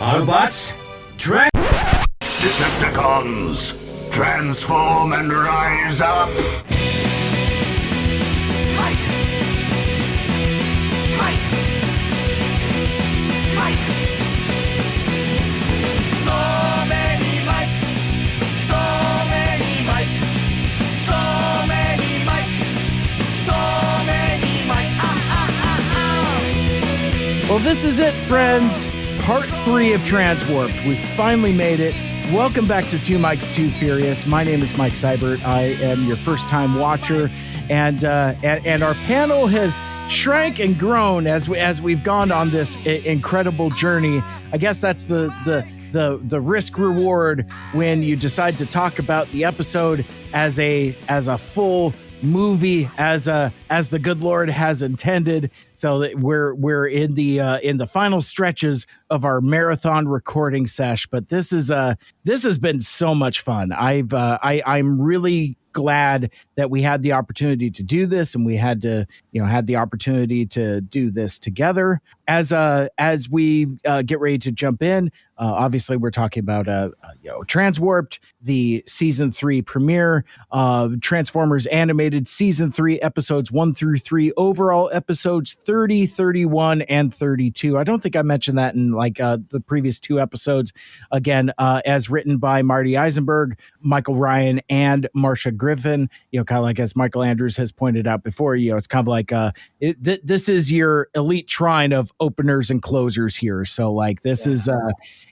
Autobots, Decepticons, transform and rise up! Mike! Mike! Mike! So many Mike! So many Mike! So many Mike! So many Mike! Well, this is it, friends. Part 3 of TransWarped. We finally made it. Welcome back to Two Mikes, Too Furious. My name is Mike Seibert. I am your first-time watcher, and our panel has shrank and grown as we've gone on this incredible journey. I guess that's the risk reward when you decide to talk about the episode as a full movie, as the good Lord has intended. So that we're in the final stretches of our marathon recording sesh. But this has been so much fun. I'm really glad that we had the opportunity to do this, and we had the opportunity to do this together. As we get ready to jump in, obviously we're talking about TransWarped, the season 3 premiere, Transformers Animated season 3 episodes 1 through 3, overall episodes 30, 31, and 32. I don't think I mentioned that in the previous 2 episodes. Again, as written by Marty Eisenberg, Michael Ryan, and Marcia Griffin. Kind of like as Michael Andrews has pointed out before. It's kind of like this is your elite shrine of openers and closers here. So this is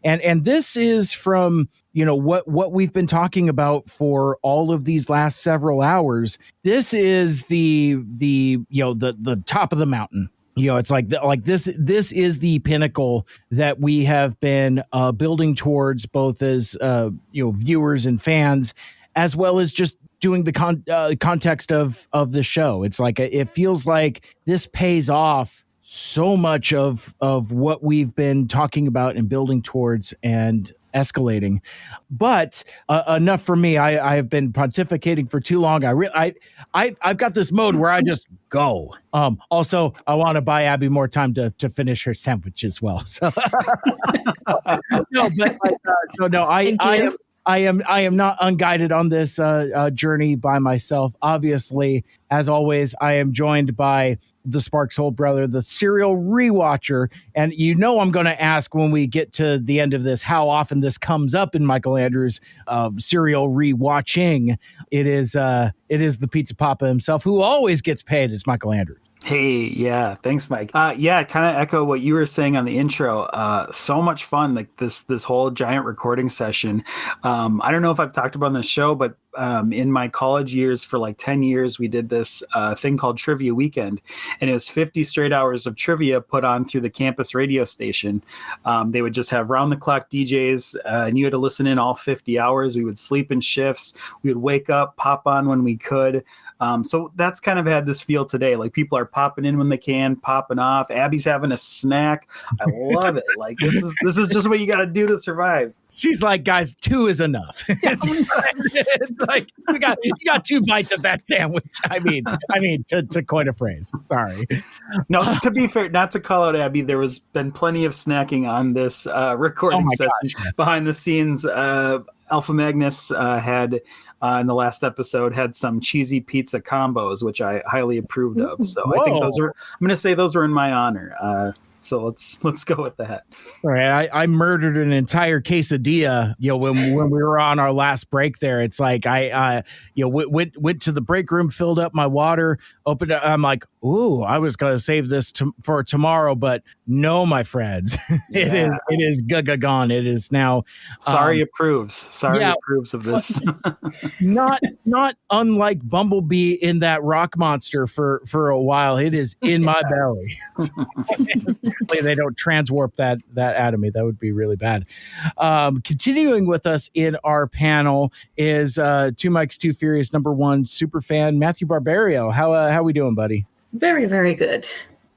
and this is from what we've been talking about for all of these last several hours. This is the top of the mountain. It's like this is the pinnacle that we have been building towards, both as viewers and fans, as well as just doing the context of the show. It's like it feels like this pays off so much of what we've been talking about and building towards and escalating. But enough for me. I have been pontificating for too long. I've got this mode where I just go. Also, I want to buy Abby more time to finish her sandwich as well. So I am not unguided on this journey by myself. Obviously, as always, I am joined by the Sparks Whole brother, the serial rewatcher. And I'm going to ask when we get to the end of this how often this comes up in Michael Andrews' serial rewatching. It is the Pizza Papa himself, who always gets paid, as Michael Andrews. Hey, yeah, thanks, Mike. Kind of echo what you were saying on the intro. So much fun, like this whole giant recording session. I don't know if I've talked about on the show, but in my college years, for like 10 years, we did this thing called Trivia Weekend, and it was 50 straight hours of trivia put on through the campus radio station. They would just have round-the-clock DJs, and you had to listen in all 50 hours. We would sleep in shifts. We would wake up, pop on when we could. So that's kind of had this feel today. Like, people are popping in when they can, popping off. Abby's having a snack. I love it. Like, this is just what you got to do to survive. She's like, guys, 2 is enough. It's like you got 2 bites of that sandwich. I mean, to coin a phrase. Sorry. No, to be fair, not to call out Abby, there was been plenty of snacking on this recording session. Gosh. Behind the scenes. Alpha Magnus had in the last episode had some cheesy pizza combos, which I highly approved of. So I think I'm going to say those were in my honor. So let's go with that. All right, I murdered an entire quesadilla. When we were on our last break there, it's like I went to the break room, filled up my water, opened it. I'm like, ooh, I was gonna save this for tomorrow, but no, my friends, it is gone. It is now. Sorry approves of this. not unlike Bumblebee in that rock monster for a while. It is in my belly. They don't transwarp that out of me. That would be really bad. Continuing with us in our panel is Two Mikes, Too Furious #1 superfan Matthew Barbario. How we doing, buddy? Very, very good.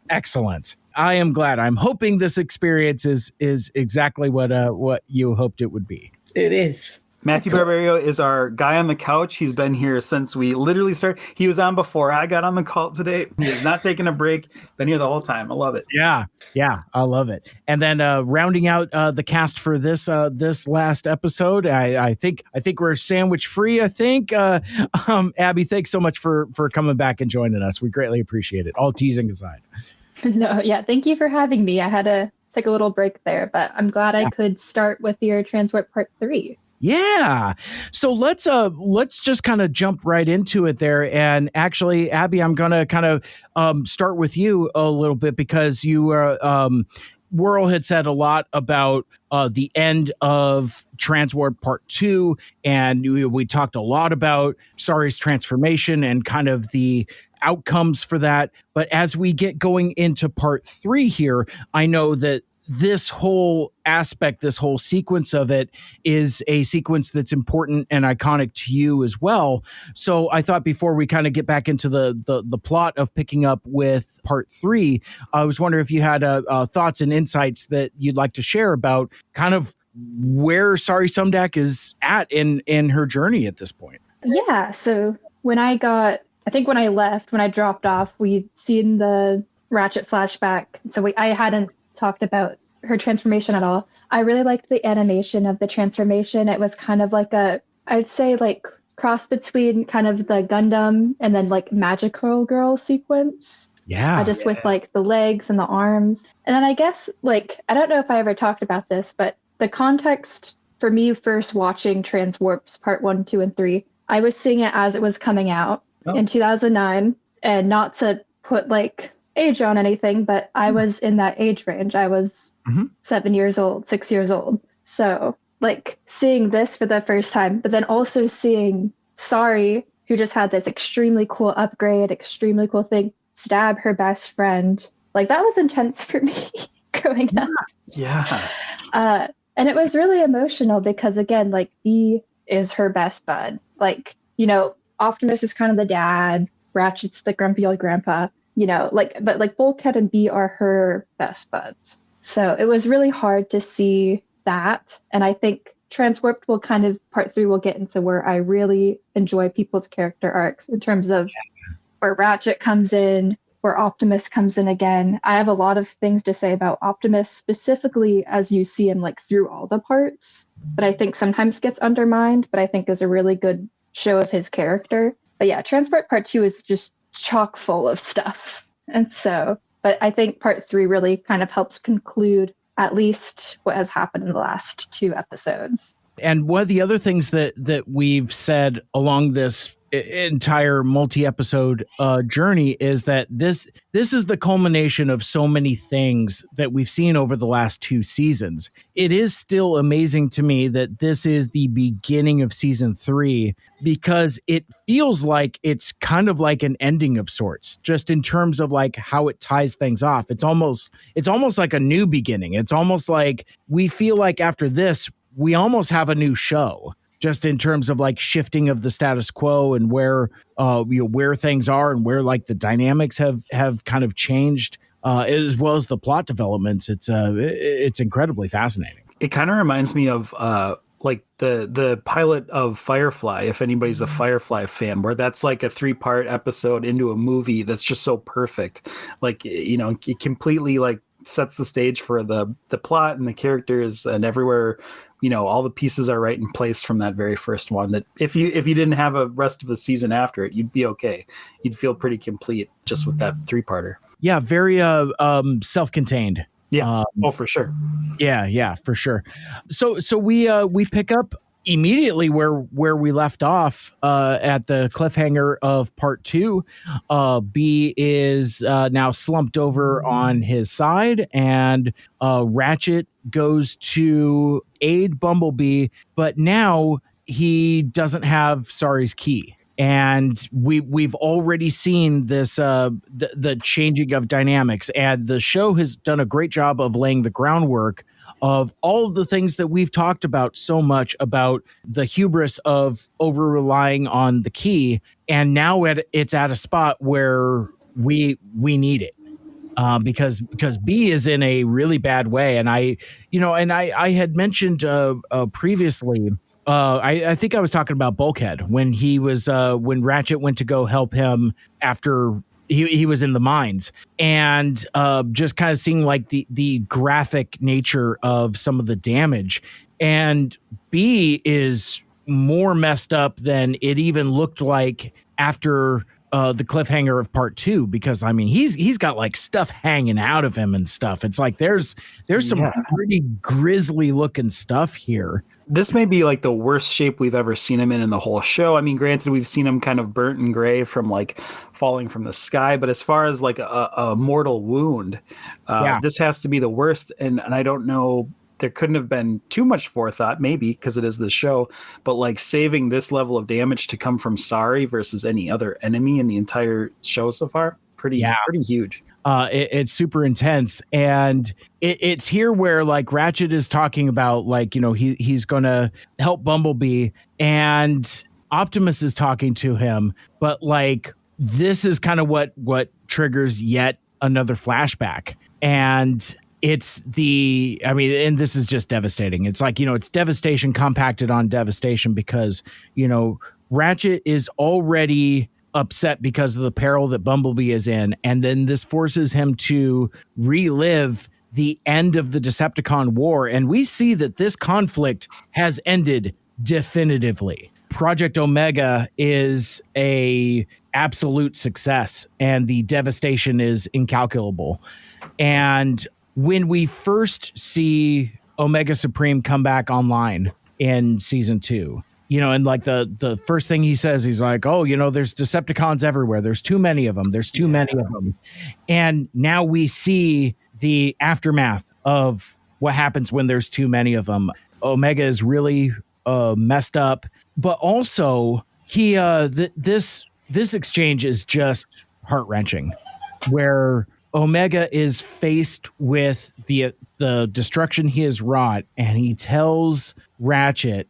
Excellent. I am glad. I'm hoping this experience is exactly what you hoped it would be. It is. Matthew Barbario is our guy on the couch. He's been here since we literally started. He was on before I got on the call today. He has not taken a break. Been here the whole time. I love it. Yeah, I love it. And then rounding out the cast for this last episode, I think we're sandwich free. I think Abby, thanks so much for coming back and joining us. We greatly appreciate it. All teasing aside. No, yeah, thank you for having me. I had to take a little break there, but I'm glad I could start with your TransWarped Part 3. Yeah. So let's just kind of jump right into it there. And actually, Abby, I'm going to kind of start with you a little bit because you Whirl had said a lot about the end of TransWarped Part 2, and we talked a lot about Sari's transformation and kind of the outcomes for that. But as we get going into Part 3 here, I know that this whole aspect, this whole sequence of it is a sequence that's important and iconic to you as well. So I thought before we kind of get back into the plot of picking up with Part 3, I was wondering if you had thoughts and insights that you'd like to share about kind of where Sari Sumdac is at in her journey at this point. Yeah, so when I left, when I dropped off, we'd seen the Ratchet flashback. So I hadn't talked about her transformation at all. I really liked the animation of the transformation. It was kind of like I'd say like cross between kind of the Gundam and then like Magical Girl sequence. Yeah. Just with like the legs and the arms. And then I guess like, I don't know if I ever talked about this, but the context for me first watching TransWarped Part 1, 2, and 3, I was seeing it as it was coming out in 2009, and not to put like age on anything, but I was in that age range. I was 7 years old, 6 years old. So like seeing this for the first time, but then also seeing Sari, who just had this extremely cool upgrade, extremely cool thing, stab her best friend. Like that was intense for me growing up. Yeah. And it was really emotional because again, like B is her best bud. Like, you know, Optimus is kind of the dad, Ratchet's the grumpy old grandpa. You know, but Bulkhead and B are her best buds. So it was really hard to see that. And I think TransWarped will kind of, Part 3 will get into where I really enjoy people's character arcs in terms of where Ratchet comes in, where Optimus comes in again. I have a lot of things to say about Optimus, specifically as you see him like through all the parts, that I think sometimes gets undermined, but I think is a really good show of his character. But yeah, TransWarped Part 2 is just chock full of stuff. And so, but I think Part 3 really kind of helps conclude at least what has happened in the last 2 episodes. And one of the other things that we've said along this entire multi-episode journey is that this is the culmination of so many things that we've seen over the last 2 seasons. It is still amazing to me that this is the beginning of season 3 because it feels like it's kind of like an ending of sorts, just in terms of like how it ties things off. It's almost like a new beginning. It's almost like we feel like after this, we almost have a new show. Just in terms of like shifting of the status quo and where where things are and where like the dynamics have kind of changed, as well as the plot developments. It's incredibly fascinating. It kind of reminds me of like the pilot of Firefly, if anybody's a Firefly fan, where that's like a 3-part episode into a movie that's just so perfect. Like, you know, it completely like sets the stage for the plot and the characters, and everywhere, you know, all the pieces are right in place from that very first one, that if you didn't have a rest of the season after it, you'd be okay. You'd feel pretty complete just with that 3-parter. Yeah. Very self-contained. Yeah. For sure. Yeah, for sure. So we pick up immediately where we left off at the cliffhanger of Part 2. B is now slumped over on his side, and Ratchet goes to aid Bumblebee, but now he doesn't have Sari's key. And we've already seen this the changing of dynamics, and the show has done a great job of laying the groundwork of all of the things that we've talked about so much about the hubris of over relying on the key. And now it's at a spot where we need it. Because B is in a really bad way. And I had mentioned previously I think I was talking about Bulkhead when he was when Ratchet went to go help him after he was in the mines, and just kind of seeing like the graphic nature of some of the damage. And B is more messed up than it even looked like after the cliffhanger of part 2, because I mean he's got like stuff hanging out of him and stuff. It's like there's some pretty grisly looking stuff here. This may be like the worst shape we've ever seen him in the whole show. I mean, granted, we've seen him kind of burnt and gray from like falling from the sky, but as far as like a mortal wound, this has to be the worst. And I don't know, there couldn't have been too much forethought, maybe because it is the show, but like saving this level of damage to come from Sari versus any other enemy in the entire show so far, pretty huge. It's super intense, and it's here where like Ratchet is talking about like, you know, he's gonna help Bumblebee, and Optimus is talking to him, but like this is kind of what triggers yet another flashback. And it's and this is just devastating. It's like, you know, it's devastation compacted on devastation, because, you know, Ratchet is already upset because of the peril that Bumblebee is in, and then this forces him to relive the end of the Decepticon War, and we see that this conflict has ended definitively. Project Omega is a absolute success, and the devastation is incalculable. And when we first see Omega Supreme come back online in season 2, you know, and like the first thing he says, he's like, oh, you know, there's Decepticons everywhere. There's too many of them. There's too many of them. And now we see the aftermath of what happens when there's too many of them. Omega is really messed up, but also he this exchange is just heart-wrenching, where Omega is faced with the destruction he has wrought, and he tells Ratchet,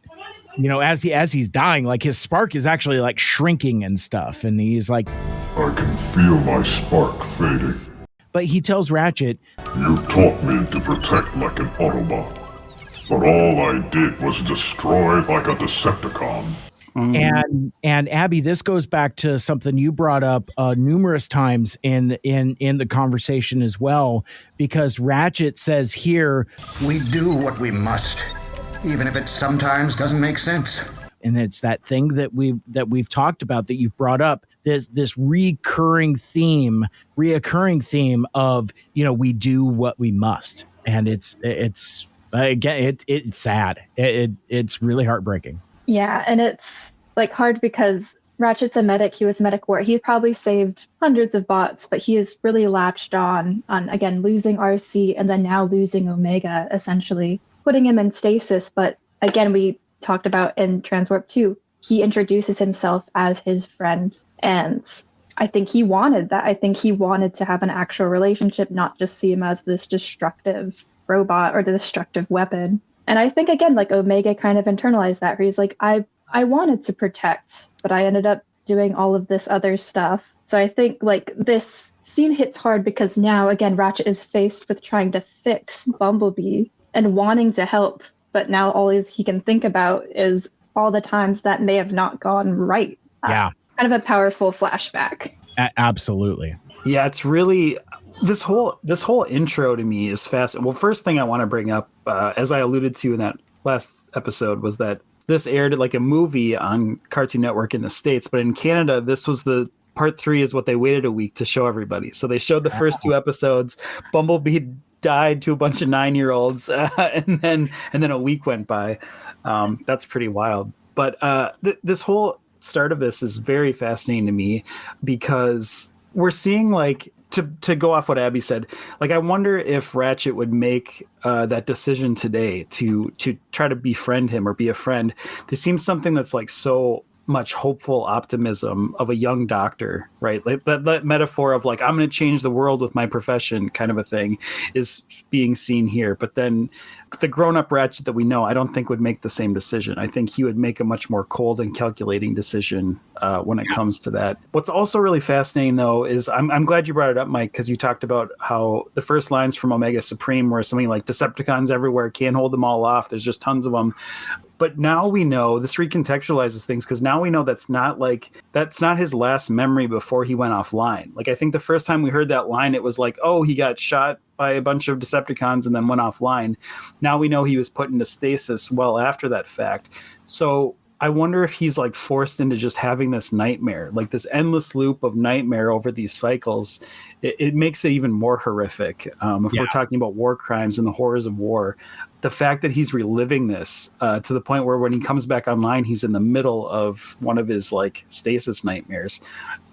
you know, as he's dying, like his spark is actually like shrinking and stuff, and he's like, I can feel my spark fading. But he tells Ratchet, You taught me to protect like an Autobot, but all I did was destroy like a Decepticon. And Abby, this goes back to something you brought up numerous times in the conversation as well, because Ratchet says here, we do what we must, even if it sometimes doesn't make sense. And it's that thing that we've talked about, that you've brought up, this recurring theme of, you know, we do what we must, and it's again it's sad. It's really heartbreaking. Yeah, and it's like hard because Ratchet's a medic. He was medic war. He probably saved hundreds of bots, but he is really latched on again losing RC and then now losing Omega, essentially putting him in stasis. But again, we talked about in TransWarped 2, he introduces himself as his friend, and I think he wanted that. I think he wanted to have an actual relationship, not just see him as this destructive robot or the destructive weapon. And I think, again, like Omega kind of internalized that, where he's like, I wanted to protect, but I ended up doing all of this other stuff. So I think like this scene hits hard because now, again, Ratchet is faced with trying to fix Bumblebee and wanting to help, but now all he can think about is all the times that may have not gone right. Yeah. Kind of a powerful flashback. Absolutely. Yeah, it's really... This whole intro to me is fascinating. Well, first thing I want to bring up, as I alluded to in that last episode, was that this aired like a movie on Cartoon Network in the States, but in Canada, this was the part 3 is what they waited a week to show everybody. So they showed the first 2 episodes. Bumblebee died to a bunch of 9-year-olds, and then a week went by. That's pretty wild. But this whole start of this is very fascinating to me, because we're seeing like, to go off what Abby said, like I wonder if Ratchet would make that decision today to try to befriend him or be a friend. There seems something that's like so much hopeful optimism of a young doctor, right? Like that metaphor of like, I'm going to change the world with my profession kind of a thing is being seen here. But then the grown-up Ratchet that we know, I don't think would make the same decision. I think he would make a much more cold and calculating decision when it comes to that. What's also really fascinating, though, is I'm glad you brought it up, Mike, because you talked about how the first lines from Omega Supreme were something like Decepticons everywhere, can't hold them all off. There's just tons of them. But now we know, this recontextualizes things, because now we know that's not his last memory before he went offline. Like, I think the first time we heard that line, it was like, oh, he got shot by a bunch of Decepticons and then went offline. Now we know he was put into stasis well after that fact. So I wonder if he's like forced into just having this nightmare, like this endless loop of nightmare over these cycles. It makes it even more horrific. If we're talking about war crimes and the horrors of war, the fact that he's reliving this to the point where when he comes back online, he's in the middle of one of his like stasis nightmares,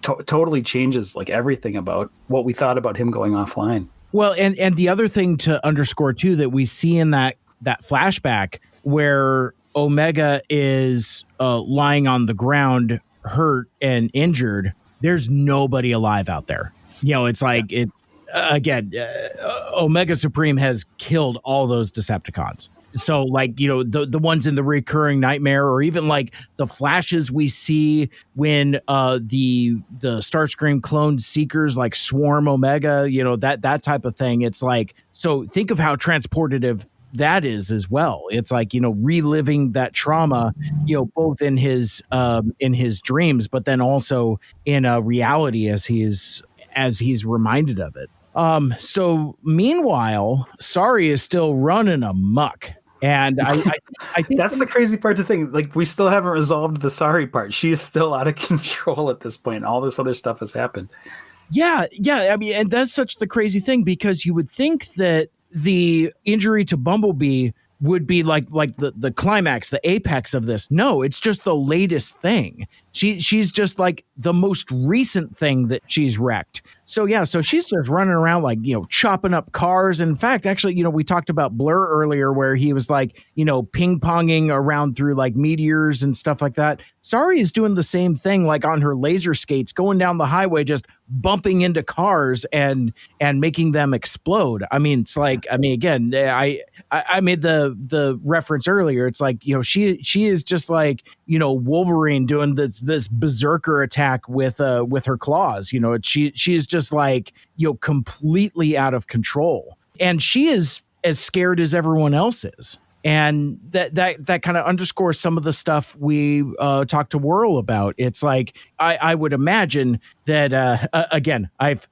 totally changes like everything about what we thought about him going offline. Well, and the other thing to underscore too, that we see in that flashback where Omega is lying on the ground, hurt and injured, there's nobody alive out there. You know, it's like, it's again, Omega Supreme has killed all those Decepticons. So like, you know, the ones in the recurring nightmare, or even like the flashes we see when the Starscream cloned Seekers like swarm Omega, you know, that type of thing. It's like, so think of how transportative that is as well. It's like, you know, reliving that trauma, you know, both in his dreams, but then also in reality as he's reminded of it. So meanwhile, Sari is still running amok. And I think that's the crazy part to think. Like, we still haven't resolved the Sari part. She is still out of control at this point. All this other stuff has happened. Yeah. I mean, and that's such the crazy thing, because you would think that the injury to Bumblebee would be like the climax, the apex of this. No, it's just the latest thing. She's just like the most recent thing that she's wrecked. So yeah, so she's just running around like, you know, chopping up cars. In fact, actually, you know, we talked about Blur earlier where he was like, you know, ping-ponging around through like meteors and stuff like that. Sari is doing the same thing, like on her laser skates, going down the highway, just bumping into cars and making them explode. I mean, it's like, I mean, again, I made the reference earlier. It's like, you know, she is just like, you know, Wolverine doing this berserker attack with her claws. You know, she is just like, you know, completely out of control, and she is as scared as everyone else is. And that kind of underscores some of the stuff we talked to Whirl about. It's like, I would imagine that again, I've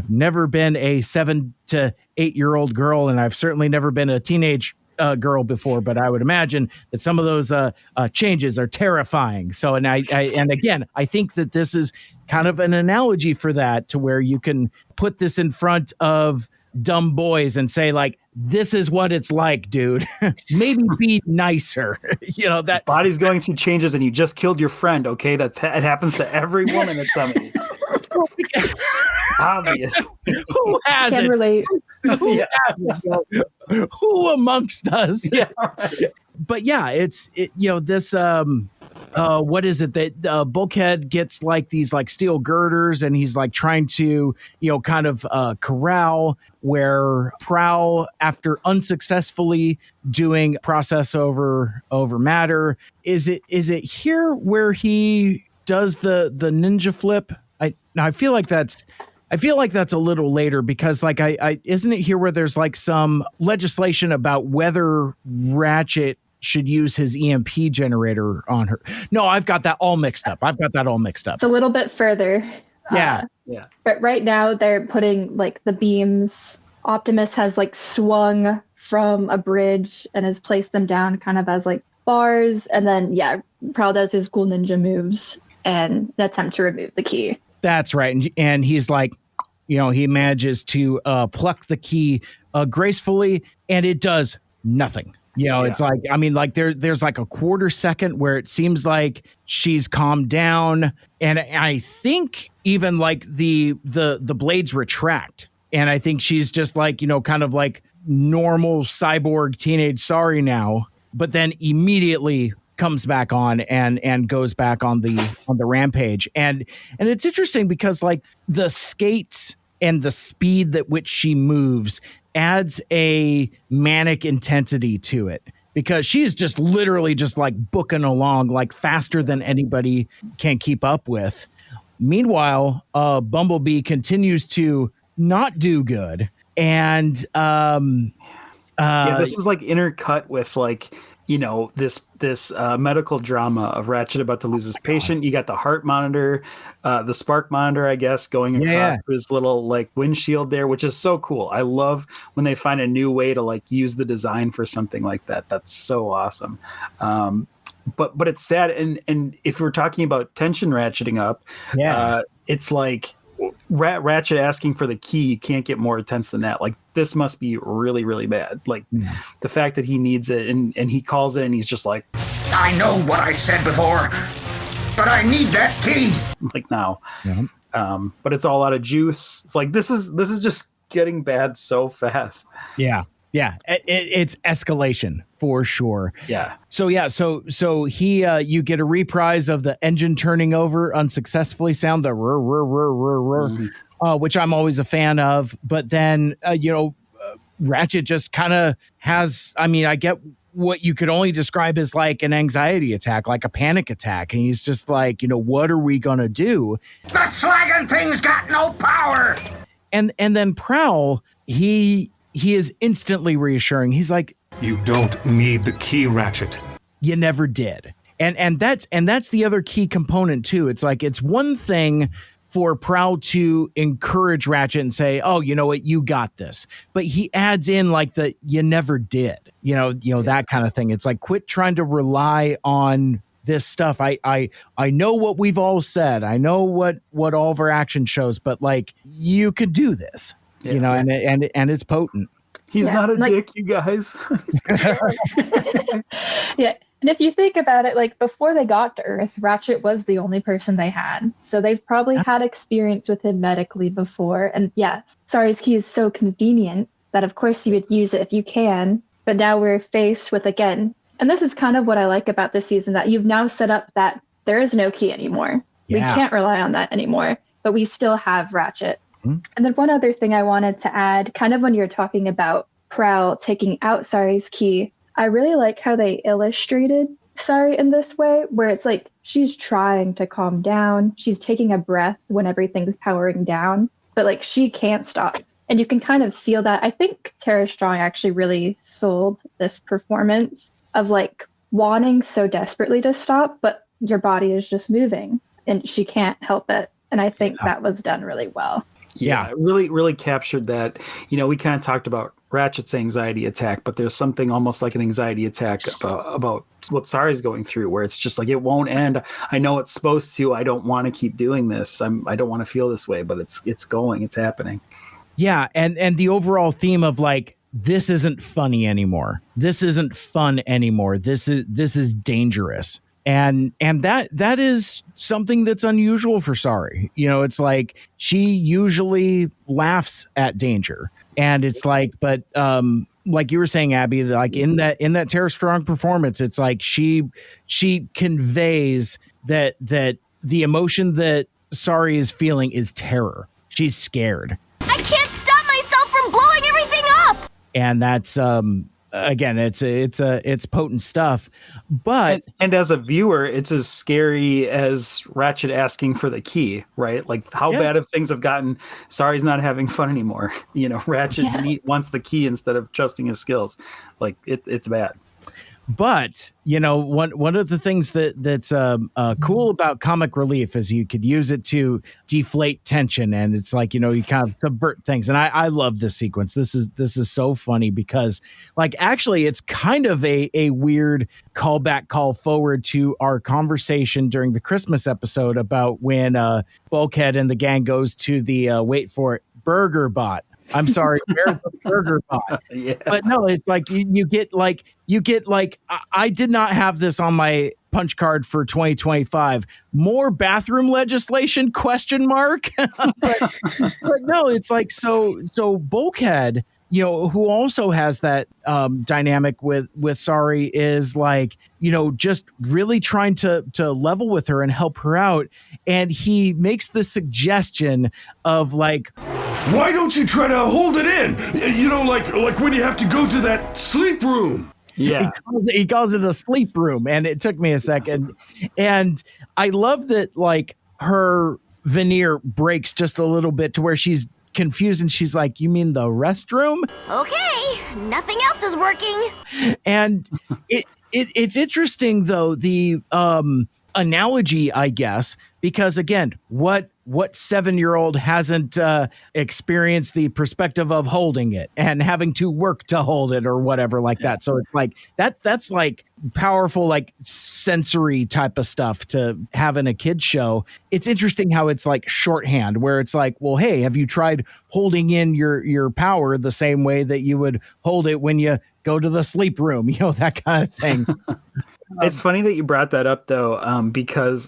never been a 7 to 8 year old girl, and I've certainly never been a teenage girl before, but I would imagine that some of those changes are terrifying. So, and again, I think that this is kind of an analogy for that, to where you can put this in front of dumb boys and say like, this is what it's like, dude. Maybe be nicer. You know, that body's going through changes and you just killed your friend. Okay. it happens to every woman at some age. Obvious. Who has Can't it? relate. Who amongst us? Yeah, right. But yeah, you know, this what is it that Bulkhead gets like these like steel girders, and he's like trying to, you know, kind of corral where Prowl, after unsuccessfully doing process over matter, is it here where he does the ninja flip? I feel like that's a little later, because like I isn't it here where there's like some legislation about whether Ratchet should use his EMP generator on her? No, I've got that all mixed up. It's a little bit further. Yeah. But right now they're putting like the beams. Optimus has like swung from a bridge and has placed them down kind of as like bars. And then, Prowl does his cool ninja moves and an attempt to remove the key. That's right. And he's like, you know, he manages to pluck the key gracefully, and it does nothing. You know, It's like, I mean, like there's like a quarter second where it seems like she's calmed down. And I think even like the blades retract. And I think she's just like, you know, kind of like normal cyborg teenage Sari now, but then immediately comes back on and goes back on the rampage. And it's interesting because like the skates and the speed at which she moves, adds a manic intensity to it, because she is just literally just like booking along like faster than anybody can keep up with. Meanwhile, Bumblebee continues to not do good. And this is like intercut with like, you know, this medical drama of Ratchet about to lose his patient. You got the heart monitor, the spark monitor, I guess, going across his little like windshield there, which is so cool. I love when they find a new way to like use the design for something like that. That's so awesome. But it's sad. And if we're talking about tension ratcheting up, it's like Ratchet asking for the key. You can't get more intense than that. Like, this must be really, really bad. Like the fact that he needs it and he calls it and he's just like, I know what I said before, but I need that key. Like now. But it's all out of juice. It's like, this is just getting bad so fast. Yeah. It's escalation for sure. Yeah. So he you get a reprise of the engine turning over unsuccessfully sound, the which I'm always a fan of. But then Ratchet just kind of has. I mean, I get what you could only describe as like an anxiety attack, like a panic attack, and he's just like, what are we gonna do? The slagging thing's got no power. And then Prowl, he is instantly reassuring. He's like, you don't need the key, Ratchet. You never did. And that's the other key component too. It's like, it's one thing for Prowl to encourage Ratchet and say, oh, you know what, you got this. But he adds in like the you never did, that kind of thing. It's like, quit trying to rely on this stuff. I know what we've all said. I know what all of our action shows, but like, you could do this, and it's potent. He's not a dick, you guys. Yeah. And if you think about it, like before they got to Earth, Ratchet was the only person they had. So they've probably had experience with him medically before. And yes, Sari's key is so convenient that of course you would use it if you can. But now we're faced with, again, and this is kind of what I like about this season, that you've now set up that there is no key anymore. Yeah. We can't rely on that anymore, but we still have Ratchet. Mm-hmm. And then one other thing I wanted to add, kind of when you're talking about Prowl taking out Sari's key, I really like how they illustrated Sari in this way, where it's like she's trying to calm down. She's taking a breath when everything's powering down, but like she can't stop. And you can kind of feel that. I think Tara Strong actually really sold this performance of like wanting so desperately to stop, but your body is just moving and she can't help it. And I think that was done really well. Yeah, it really, really captured that. We kind of talked about Ratchet's anxiety attack, but there's something almost like an anxiety attack about what Sari's going through, where it's just like, it won't end. I know it's supposed to. I don't want to keep doing this. I don't want to feel this way, but it's going. It's happening. Yeah, and the overall theme of like, this isn't funny anymore. This isn't fun anymore. This is dangerous. And that is something that's unusual for Sari. It's like she usually laughs at danger. And it's like, but like you were saying, Abby, like in that Tara Strong performance, it's like she conveys that the emotion that Sari is feeling is terror. She's scared. I can't stop myself from blowing everything up. And that's again, it's potent stuff. But and as a viewer, it's as scary as Ratchet asking for the key, right? Like how bad have things have gotten? Sari's not having fun anymore. Ratchet wants the key instead of trusting his skills. Like it's bad. But one of the things that's cool about comic relief is you could use it to deflate tension, and it's like you kind of subvert things. And I love this sequence. This is so funny because like actually it's kind of a weird call forward to our conversation during the Christmas episode about when Bulkhead and the gang goes to the wait for it, Burger Bot. I'm sorry, Burger Bot. Yeah. But no, it's like you get like I did not have this on my punch card for 2025. More bathroom legislation ? but no, it's like so Bulkhead, who also has that dynamic with Sari, is like, just really trying to level with her and help her out. And he makes the suggestion of like, Why don't you try to hold it in? You know, like when you have to go to that sleep room. Yeah. He calls it a sleep room, and it took me a second. And I love that, like, her veneer breaks just a little bit to where she's confused, and she's like, you mean the restroom? Okay, nothing else is working. And it's interesting, though, the analogy, I guess, because, again, what 7-year-old hasn't experienced the perspective of holding it and having to work to hold it or whatever like that. So it's like that's like powerful, like sensory type of stuff to have in a kid's show. It's interesting how it's like shorthand, where it's like, well, hey, have you tried holding in your power the same way that you would hold it when you go to the sleep room, you know, that kind of thing. It's funny that you brought that up, though, because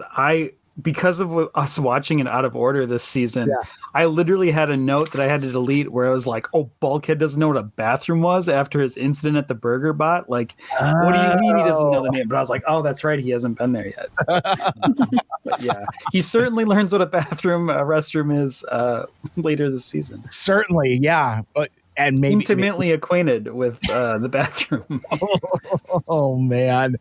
of us watching it out of order this season, I literally had a note that I had to delete where I was like, oh, Bulkhead doesn't know what a bathroom was after his incident at the Burger Bot. Like, what do you mean he doesn't know the name? But I was like, oh, that's right. He hasn't been there yet. But yeah, he certainly learns what a restroom is later this season. Certainly, yeah. And maybe intimately acquainted with the bathroom. Oh, man.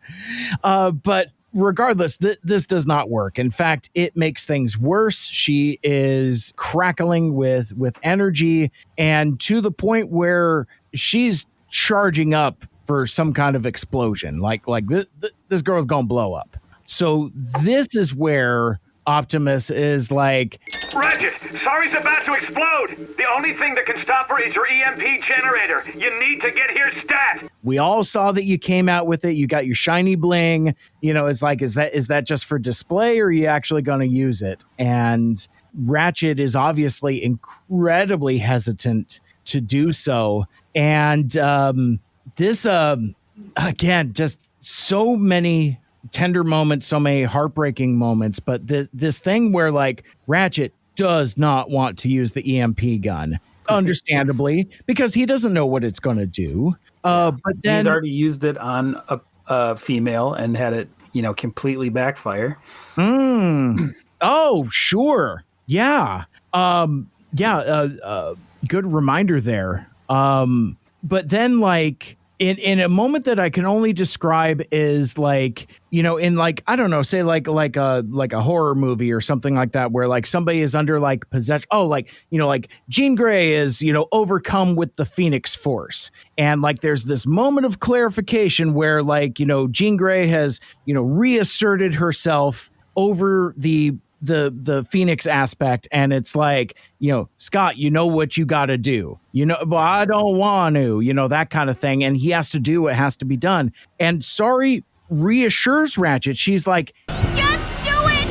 But regardless, this does not work. In fact, it makes things worse. She is crackling with energy, and to the point where she's charging up for some kind of explosion. Like this girl's gonna blow up. So this is where Optimus is like, Ratchet, Sorry's about to explode. The only thing that can stop her is your EMP generator. You need to get here stat. We all saw that you came out with it. You got your shiny bling. You know, it's like, is that just for display, or are you actually going to use it? And Ratchet is obviously incredibly hesitant to do so. And this, again, just so many tender moments, so many heartbreaking moments, but this thing where, like, Ratchet does not want to use the EMP gun, understandably, because he doesn't know what it's going to do. But then he's already used it on a female and had it, completely backfire. Oh, sure. Yeah. Good reminder there. But then, like, in a moment that I can only describe is like, in like, I don't know, say like a horror movie or something like that, where like somebody is under like possession. Oh, like Jean Grey is, overcome with the Phoenix Force. And like, there's this moment of clarification where like, Jean Grey has, reasserted herself over the Phoenix aspect, and it's like, Scott, what you got to do, well, I don't want to, that kind of thing. And he has to do what has to be done. And Sorry reassures Ratchet. She's like, just do it.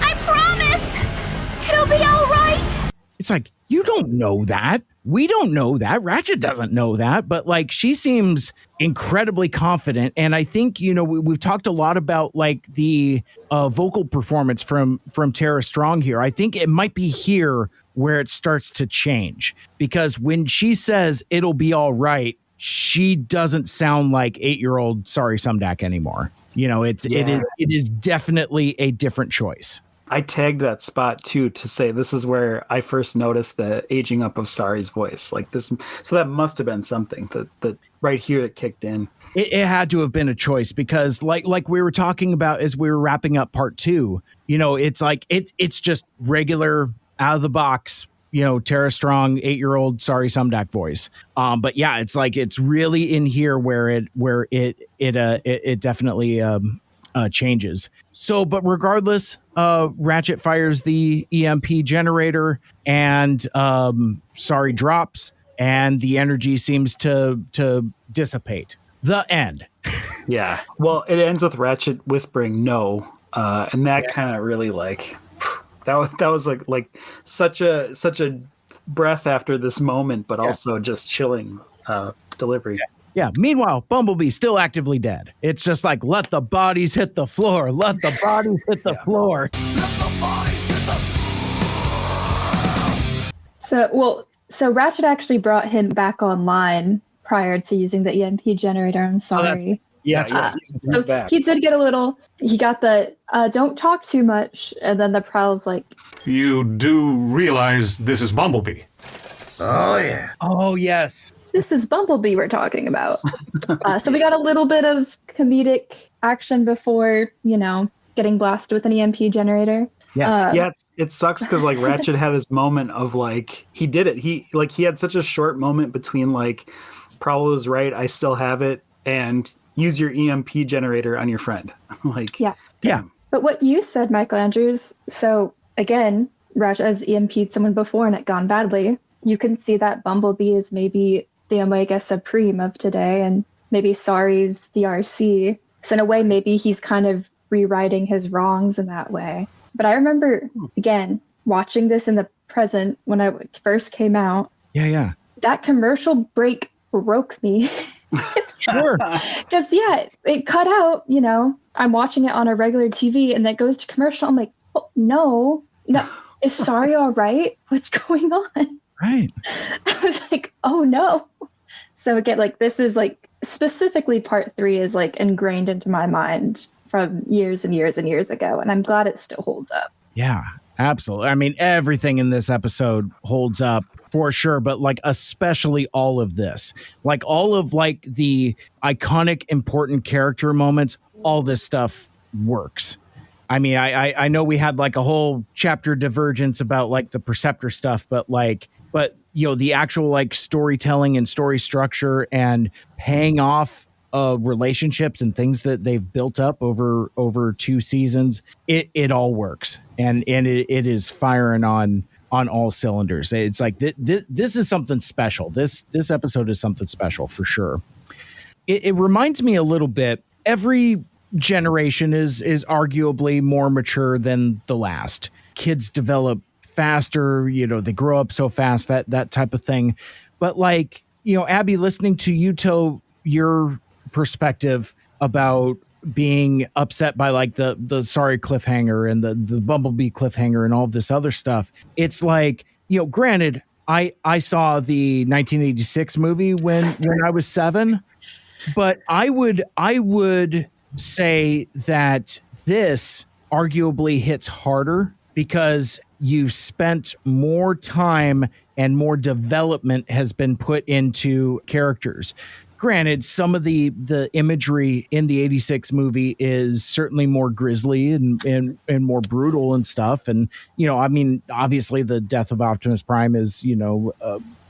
I promise. It'll be all right. It's like, you don't know that. We don't know that. Ratchet doesn't know that, but like, she seems incredibly confident. And I think, we've talked a lot about like the vocal performance from Tara Strong here. I think it might be here where it starts to change, because when she says it'll be all right, she doesn't sound like 8-year-old Sorry Sumdac anymore. It is definitely a different choice. I tagged that spot too to say this is where I first noticed the aging up of Sorry's voice. Like this, so that must have been something that right here it kicked in. It had to have been a choice, because like we were talking about as we were wrapping up part 2, it's like it's just regular out of the box, Tara Strong 8-year-old Sorry Sumdac voice. But yeah, it's like it's really in here where it definitely changes. So, but regardless, Ratchet fires the EMP generator, and Sorry drops, and the energy seems to dissipate. The end. Yeah. Well, it ends with Ratchet whispering no, and that kind of really like that was like such a breath after this moment, but also just chilling delivery. Yeah. Meanwhile, Bumblebee still actively dead. It's just like, let the bodies hit the floor. Let the bodies hit the floor. So Ratchet actually brought him back online prior to using the EMP generator. I'm sorry. So back. he did get a little. He got the don't talk too much, and then the Prowl's like, You do realize this is Bumblebee? Oh, yeah. Oh, yes. this is Bumblebee we're talking about. So we got a little bit of comedic action before, getting blasted with an EMP generator. Yes. It sucks because like Ratchet had his moment of like he did it. He had such a short moment between like Prowl was right, I still have it, and use your EMP generator on your friend. Yeah. But what you said, Michael Andrews, so again, Ratchet has EMP'd someone before and it gone badly. You can see that Bumblebee is maybe the Omega Supreme of today, and maybe Sari's the RC. So in a way, maybe he's kind of rewriting his wrongs in that way. But I remember, again, watching this in the present when I first came out. Yeah. That commercial break broke me. Sure. Because, it cut out, I'm watching it on a regular TV and that goes to commercial. I'm like, oh, no. Is Sari all right? What's going on? Right. I was like, oh, no. So again, like, this is like, specifically part 3 is like ingrained into my mind from years and years and years ago. And I'm glad it still holds up. Yeah, absolutely. I mean, everything in this episode holds up for sure, but like especially all of this, like all of like the iconic, important character moments, all this stuff works. I mean, I know we had like a whole chapter divergence about like the Perceptor stuff, but the actual like storytelling and story structure and paying off relationships and things that they've built up over 2 seasons, it all works, and it is firing on all cylinders. It's like this is something special. This episode is something special for sure. It reminds me a little bit. Every generation is arguably more mature than the last. Kids develop faster, they grow up so fast, that type of thing. But like, Abby, listening to you tell your perspective about being upset by like the Sorry cliffhanger and the Bumblebee cliffhanger and all of this other stuff. It's like, granted, I saw the 1986 movie when I was 7, but I would say that this arguably hits harder because you've spent more time and more development has been put into characters. Granted, some of the imagery in the 86 movie is certainly more grisly and more brutal and stuff. And, I mean, obviously the death of Optimus Prime is,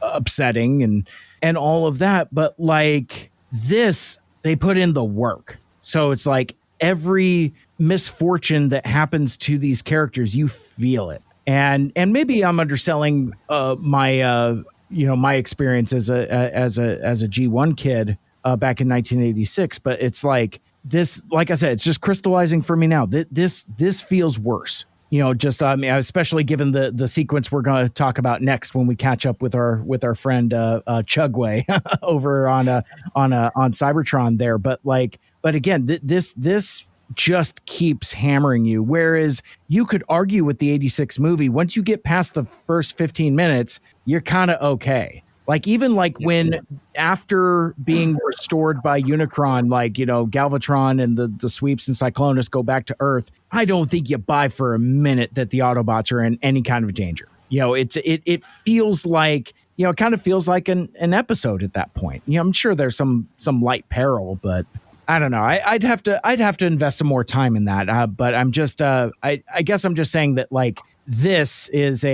upsetting and all of that. But like this, they put in the work. So it's like every misfortune that happens to these characters, you feel it. And maybe I'm underselling my experience as a G1 kid back in 1986, but it's like this, like I said, it's just crystallizing for me now. This feels worse, especially given the sequence we're going to talk about next when we catch up with our friend Chugway over on Cybertron there. But again, this just keeps hammering you. Whereas you could argue with the 86 movie, once you get past the first 15 minutes, you're kind of okay. Like even like when after being restored by Unicron, like, Galvatron and the Sweeps and Cyclonus go back to Earth, I don't think you buy for a minute that the Autobots are in any kind of danger. It feels like, it kind of feels like an episode at that point. I'm sure there's some light peril, but I don't know. I'd have to invest some more time in that. But I'm just I guess I'm just saying that like this is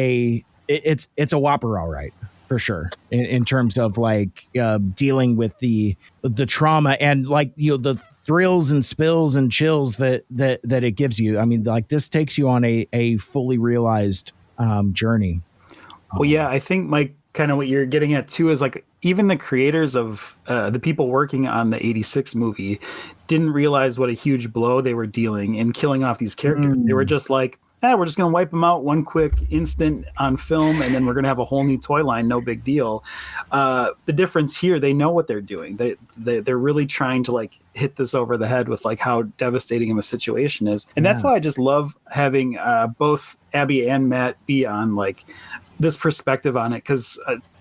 it's a whopper, all right, for sure. In terms of like dealing with the trauma and like the thrills and spills and chills that it gives you. I mean, like this takes you on a fully realized journey. Well, yeah, I think Mike, kind of what you're getting at too is like even the creators of the people working on the 86 movie didn't realize what a huge blow they were dealing in killing off these characters. They were just like, we're just going to wipe them out one quick instant on film and then we're going to have a whole new toy line, no big deal. The difference here, they know what they're doing. They're really trying to like hit this over the head with like how devastating of a situation is. And that's why I just love having both Abby and Matt be on like this perspective on it, because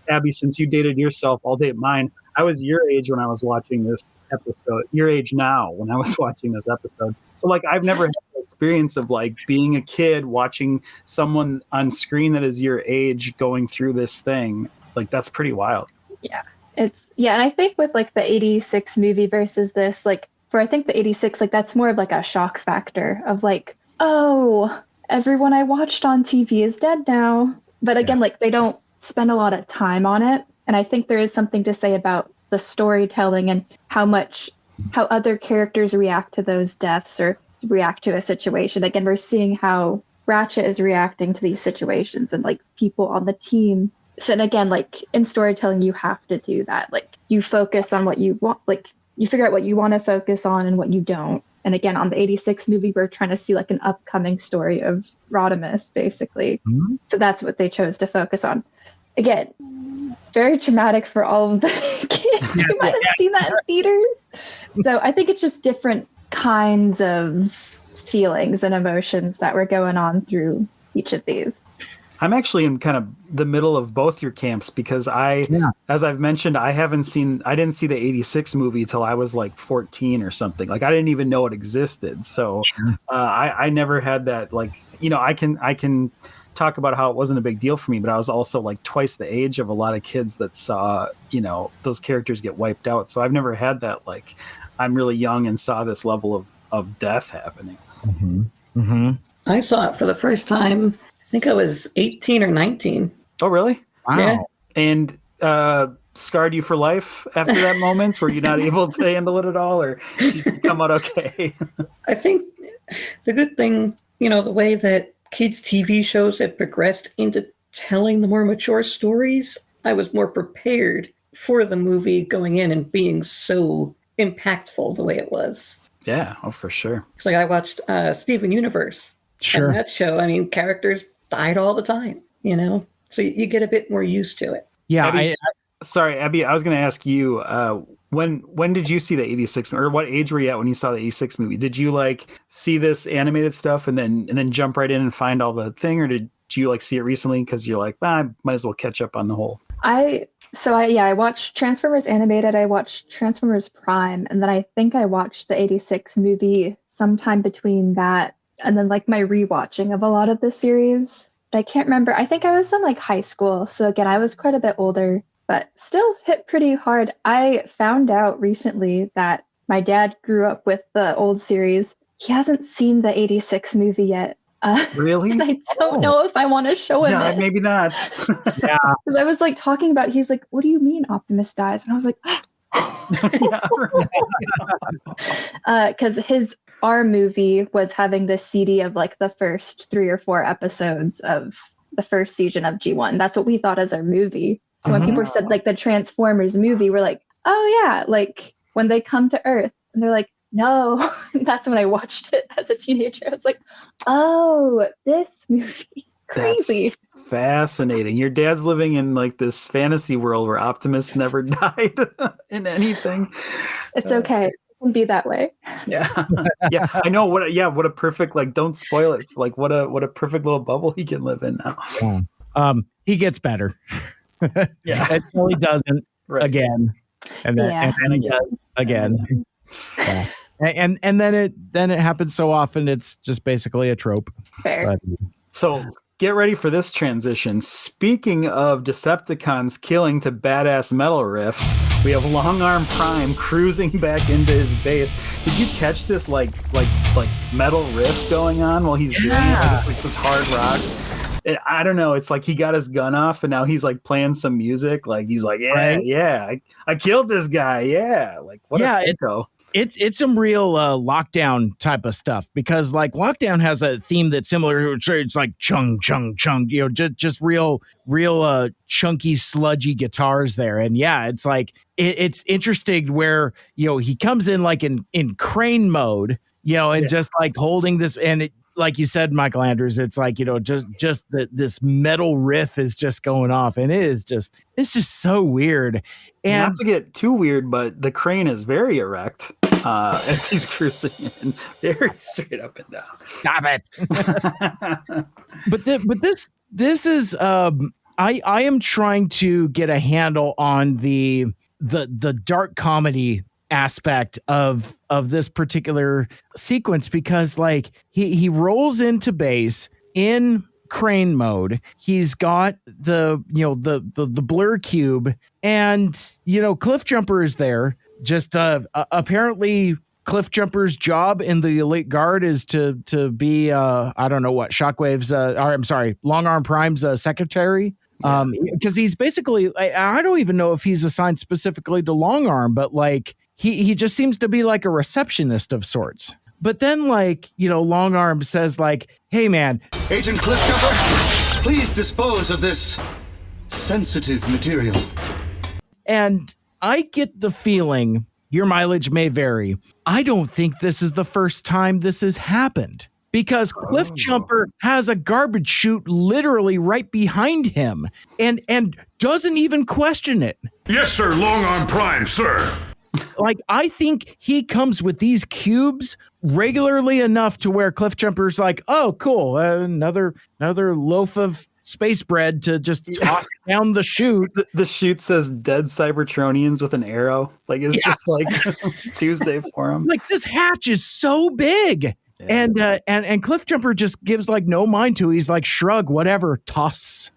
Abby, since you dated yourself, I'll date mine. I was your age when I was watching this episode. Your age now when I was watching this episode. So like I've never had the experience of like being a kid watching someone on screen that is your age going through this thing. Like that's pretty wild. Yeah. And I think with like the 86 movie versus this, like for I think the 86, like that's more of like a shock factor of like, oh, everyone I watched on TV is dead now. But again, like they don't spend a lot of time on it. And I think there is something to say about the storytelling and how other characters react to those deaths or react to a situation. Again, we're seeing how Ratchet is reacting to these situations and like people on the team. So, and again, like in storytelling, you have to do that. Like you focus on what you want, like you figure out what you want to focus on and what you don't. And again, on the 86 movie, we're trying to see like an upcoming story of Rodimus, basically. Mm-hmm. So that's what they chose to focus on. Again, very traumatic for all of the kids who might have seen that in theaters. So I think it's just different kinds of feelings and emotions that were going on through each of these. I'm actually in kind of the middle of both your camps because as I've mentioned, I didn't see the 86 movie till I was like 14 or something. Like I didn't even know it existed. So I never had that, like, you know, I can talk about how it wasn't a big deal for me, but I was also like twice the age of a lot of kids that saw, you know, those characters get wiped out. So I've never had that, like, I'm really young and saw this level of death happening. Mm-hmm. Mm-hmm. I saw it for the first time, I think I was 18 or 19. Oh, really? Wow. Yeah. And scarred you for life after that moment? Were you not able to handle it at all, or did you come out okay? I think the good thing, you know, the way that kids' TV shows have progressed into telling the more mature stories, I was more prepared for the movie going in and being so impactful the way it was. Yeah, oh, for sure. It's like I watched Steven Universe. Sure. And that show, I mean, characters died all the time, you know? So you get a bit more used to it. Yeah. Abby, sorry, Abby, I was going to ask you, when did you see the 86, or what age were you at when you saw the 86 movie? Did you like see this animated stuff and then jump right in and find all the thing, or did you like see it recently because you're like, I might as well catch up on the whole? I watched Transformers Animated, I watched Transformers Prime, and then I think I watched the 86 movie sometime between that and then like my rewatching of a lot of the series. But I can't remember. I think I was in like high school. So again, I was quite a bit older, but still hit pretty hard. I found out recently that my dad grew up with the old series. He hasn't seen the 86 movie yet. Really? And I don't know if I want to show him it. Maybe not. Yeah. Because I was like talking about, he's like, what do you mean Optimus dies? And I was like, because our movie was having this CD of like the first 3 or 4 episodes of the first season of G1. That's what we thought as our movie. So when people said like the Transformers movie, we're like, oh yeah, like when they come to Earth. And they're like, no. That's when I watched it as a teenager. I was like, oh, this movie. Crazy. That's fascinating. Your dad's living in like this fantasy world where Optimus never died in anything. It's okay. It can be that way. Yeah. Yeah. I know what a perfect, like, don't spoil it. Like what a perfect little bubble he can live in now. Yeah. He gets better. Yeah. Until he doesn't again. And then he does again. Yeah. And then it happens so often it's just basically a trope. Fair. So get ready for this transition. Speaking of Decepticons killing to badass metal riffs, we have Long Arm Prime cruising back into his base. Did you catch this like metal riff going on while he's doing it? Like, it's like this hard rock. I don't know. It's like he got his gun off and now he's like playing some music. Like he's like, I killed this guy. Yeah. Like what a sicko. It's some real Lockdown type of stuff because like Lockdown has a theme that's similar. It's like chung chung chung, you know, just real chunky sludgy guitars there. And yeah, it's like it's interesting where, you know, he comes in like in crane mode, you know, and just like holding this, and it, like you said, Michael Andrews, it's like, you know, just this metal riff is just going off, and it's just so weird. And not to get too weird, but the crane is very erect as he's cruising in, very straight up and down. Stop it! but this is I am trying to get a handle on the the dark comedy aspect of this particular sequence, because like he rolls into base in crane mode. He's got the blur cube, and Cliffjumper is there. Just apparently Cliffjumper's job in the Elite Guard is to be I don't know what Shockwave's Long Arm Prime's secretary. Because he's basically, I don't even know if he's assigned specifically to Long Arm, but like he just seems to be like a receptionist of sorts. But then Long Arm says like, hey man, Agent Cliffjumper, please dispose of this sensitive material. And I get the feeling, your mileage may vary, I don't think this is the first time this has happened. Because Cliffjumper has a garbage chute literally right behind him and doesn't even question it. Yes, sir, Long Arm Prime, sir. Like, I think he comes with these cubes regularly enough to where Cliffjumper's like, oh, cool, another loaf of space bread to just toss down the chute. The chute says dead Cybertronians with an arrow. Like, it's just like Tuesday for him. Like, this hatch is so big. Yeah. And Cliffjumper just gives like no mind to it. He's like, shrug, whatever, toss.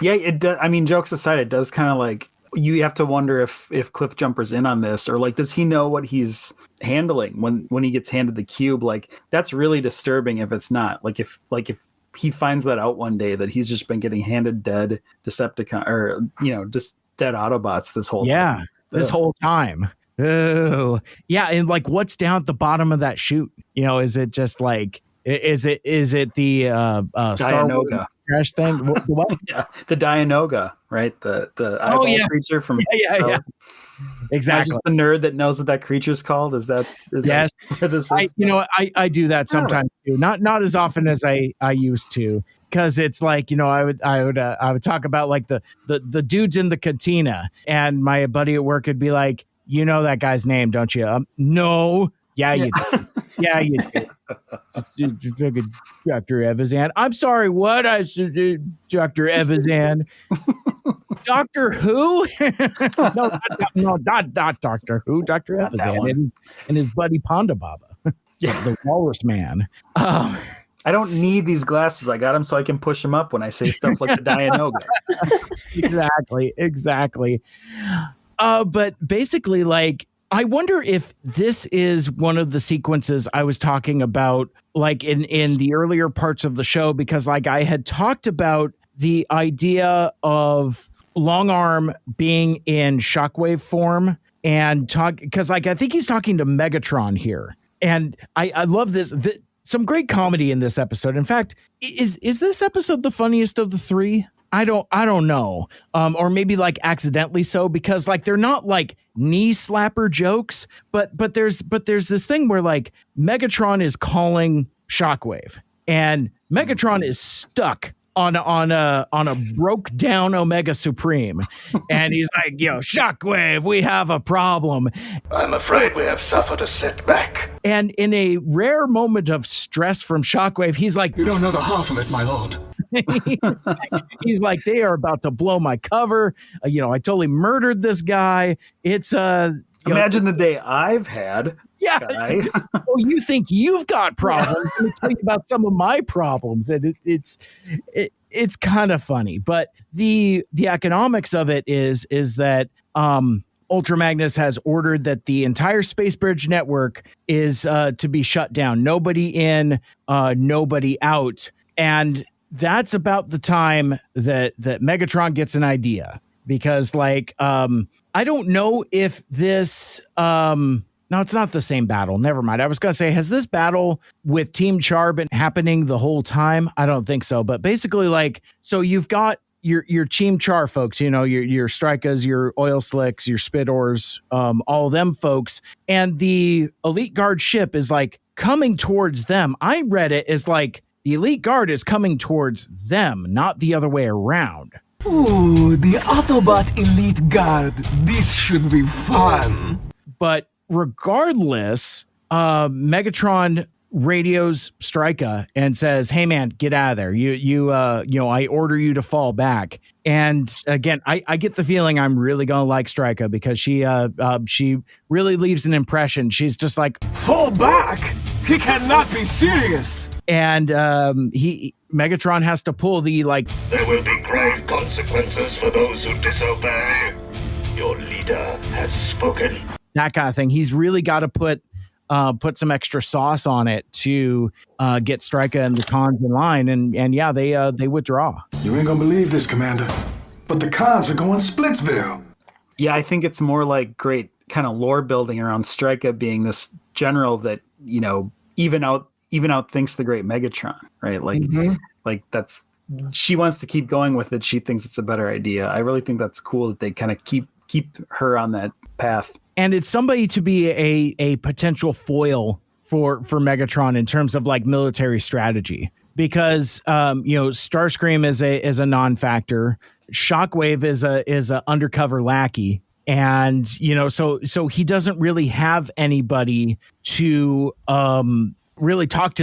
Yeah, it does. I mean, jokes aside, it does kind of like, you have to wonder if Cliffjumper's in on this, or like, does he know what he's handling when he gets handed the cube? Like, that's really disturbing if it's not. Like if he finds that out one day that he's just been getting handed dead Decepticon or just dead Autobots this whole time. This whole time. Oh, yeah. And like, what's down at the bottom of that chute? Is it just like, is it the Star Wars trash thing? What? Yeah, the Dianoga, right? The eyeball creature from yeah. Exactly. Just the nerd that knows what that creature's called. Is that yes? Where this is? I do that sometimes too. Not as often as I used to, because it's like I would talk about like the dudes in the cantina, and my buddy at work would be like, you know that guy's name, don't you? No. Yeah, you do. Yeah, you do. Dr. Evazan. I'm sorry, what? I should do Dr. Evazan. Doctor Who? no, not Doctor Who. Dr. Evazan and his buddy Ponda Baba. Yeah, the Walrus Man. I don't need these glasses. I got them so I can push them up when I say stuff like the Dianoga. Exactly. But basically, like, I wonder if this is one of the sequences I was talking about, like in the earlier parts of the show, because like I had talked about the idea of Long Arm being in Shockwave form and because like I think he's talking to Megatron here, and I love this. Some great comedy in this episode. In fact, is this episode the funniest of the three? I don't know. Or maybe like accidentally so, because like they're not like knee slapper jokes, but there's this thing where like Megatron is calling Shockwave, and Megatron is stuck on a broke down Omega Supreme, and he's like, Shockwave, we have a problem. I'm afraid we have suffered a setback. And in a rare moment of stress from Shockwave, he's like, you don't know the half of it, my lord. He's like, they are about to blow my cover. I totally murdered this guy. It's imagine the day I've had. Yeah. Oh, you think you've got problems? Let me tell you about some of my problems, and it's kind of funny. But the economics of it is that Ultra Magnus has ordered that the entire Space Bridge network is to be shut down. Nobody in, nobody out, and that's about the time that Megatron gets an idea, because like I don't know if this no, it's not the same battle. Never mind. I was going to say, has this battle with Team Char been happening the whole time? I don't think so. But basically, like, so you've got your Team Char folks, your Strikas, your Oil Slicks, your Spitors, all them folks, and the Elite Guard ship is like coming towards them. I read it as like the Elite Guard is coming towards them, not the other way around. Ooh, the Autobot Elite Guard. This should be fun. But regardless, Megatron radios Stryka and says, "Hey man, get out of there. I order you to fall back." And again, I get the feeling I'm really gonna like Stryka because she really leaves an impression. She's just like, "Fall back? He cannot be serious." And Megatron has to pull the There will be grave consequences for those who disobey. Your leader has spoken. That kind of thing. He's really got to put some extra sauce on it to get Stryka and the cons in line, and yeah, they withdraw. You ain't gonna believe this, Commander, but the cons are going Splitsville. Yeah, I think it's more like great kind of lore building around Stryka being this general that even out thinks the great Megatron, right? Like that's, she wants to keep going with it. She thinks it's a better idea. I really think that's cool that they kind of keep her on that path. And it's somebody to be a potential foil for Megatron in terms of military strategy, because Starscream is a non-factor. Shockwave is a undercover lackey, and so he doesn't really have anybody to really talk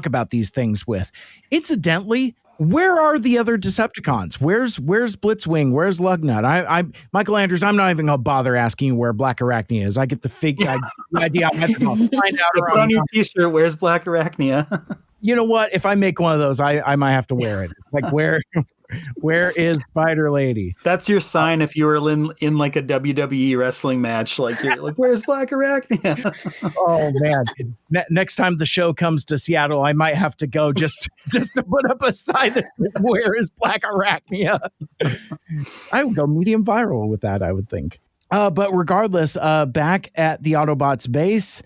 about these things with. Incidentally, where are the other Decepticons? Where's Blitzwing? Where's Lugnut? Michael Andrews, I'm not even gonna bother asking you where Black Arachnia is. I get the idea. I'm gonna find out. Put on your t-shirt, where's Black Arachnia? You know what? If I make one of those, I might have to wear it. Where is Spider Lady? That's your sign if you were in like a WWE wrestling match. You're like, where's Black Arachnia? Oh man! Next time the show comes to Seattle, I might have to go just to put up a sign that where is Black Arachnia? I would go medium viral with that, I would think. But regardless, back at the Autobots base,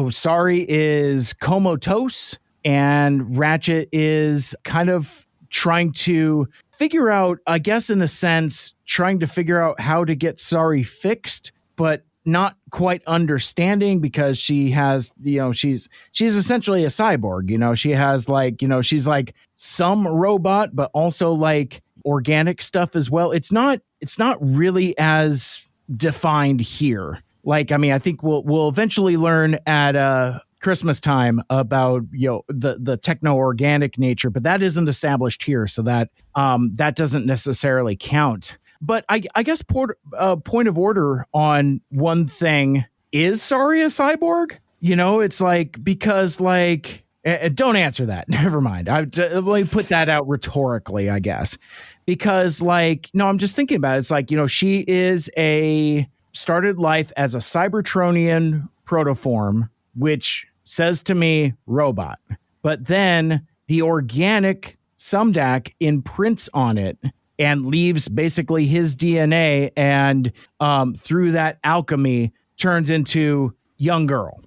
Sari is comatose, and Ratchet is kind of trying to figure out, I guess in a sense, trying to figure out how to get Sari fixed, but not quite understanding because she has, she's essentially a cyborg. She has she's like some robot, but also organic stuff as well. It's not really as defined here. I think we'll eventually learn at Christmas time about the techno-organic nature, but that isn't established here, so that doesn't necessarily count. But I guess point of order on one thing, is Sari a cyborg? It's because don't answer that. Never mind. Let me put that out rhetorically, I guess, because no, I'm just thinking about it. It's she is started life as a Cybertronian protoform, which says to me robot, but then the organic Sumdac imprints on it and leaves basically his DNA, and through that alchemy turns into young girl,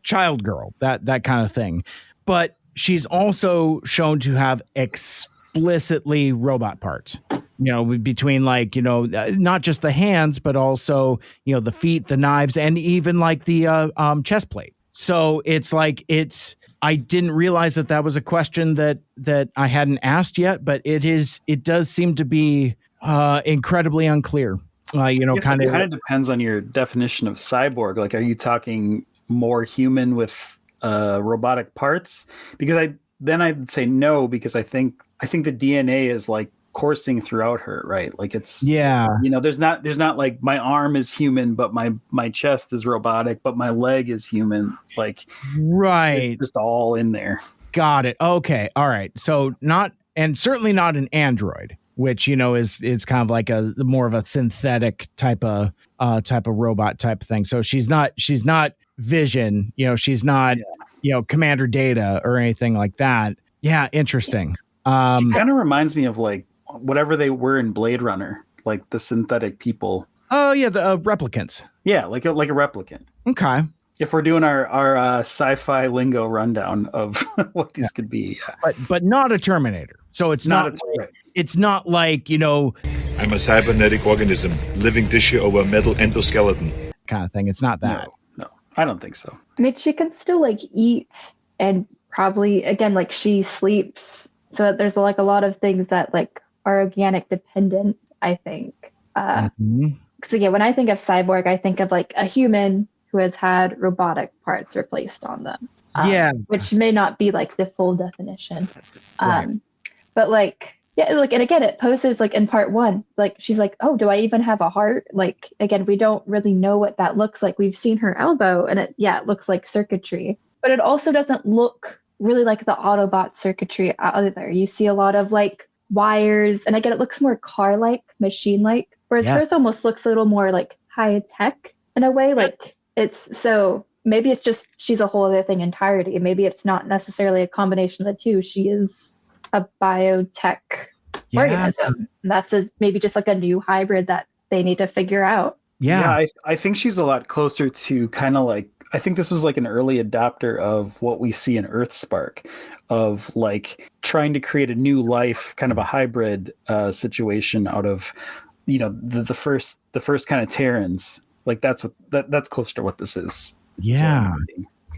child girl, that kind of thing. But she's also shown to have explicitly robot parts, between not just the hands, but also the feet, the knives, and even the chest plate. So it's I didn't realize that was a question that I hadn't asked yet, but it does seem to be incredibly unclear. Kind of depends on your definition of cyborg. Are you talking more human with robotic parts? Because I'd say no, because I think the DNA is coursing throughout her, right? It's there's not my arm is human but my chest is robotic but my leg is human, right, it's just all in there. Got it. Okay, all right. So certainly not an android, which is kind of a more of a synthetic type of robot type of thing. So she's not Vision, she's not Commander Data or anything like that. Yeah, interesting. She kind of reminds me of whatever they were in Blade Runner, the synthetic people. Oh yeah, the replicants. Yeah, like a replicant. Okay. If we're doing our sci-fi lingo rundown of what these could be, yeah. But not a Terminator. So it's not it's not I'm a cybernetic organism, living tissue over metal endoskeleton. Kind of thing. It's not that. No, I don't think so. I mean, she can still eat, and probably again she sleeps. So there's a lot of things that are organic dependent, I think. So yeah, when I think of cyborg, I think of a human who has had robotic parts replaced on them. which may not be like the full definition. Right. But like, yeah, like, and again, it poses like in part 1, like she's like, oh, do I even have a heart? Like, again, we don't really know what that looks like. We've seen her elbow and it looks like circuitry, but it also doesn't look really like the Autobot circuitry either. You see a lot of like wires, and again, it looks more car-like, machine-like, whereas hers almost looks a little more like high-tech in a way. Like so maybe it's just she's a whole other thing entirely. Maybe it's not necessarily a combination of the two. She is a biotech organism. And that's maybe just like a new hybrid that they need to figure out. I think she's a lot closer to kind of like, I think this was like an early adopter of what we see in Earthspark, of like trying to create a new life, kind of a hybrid situation out of, you know, the first kind of Terrans. Like that's closer to what this is. Yeah.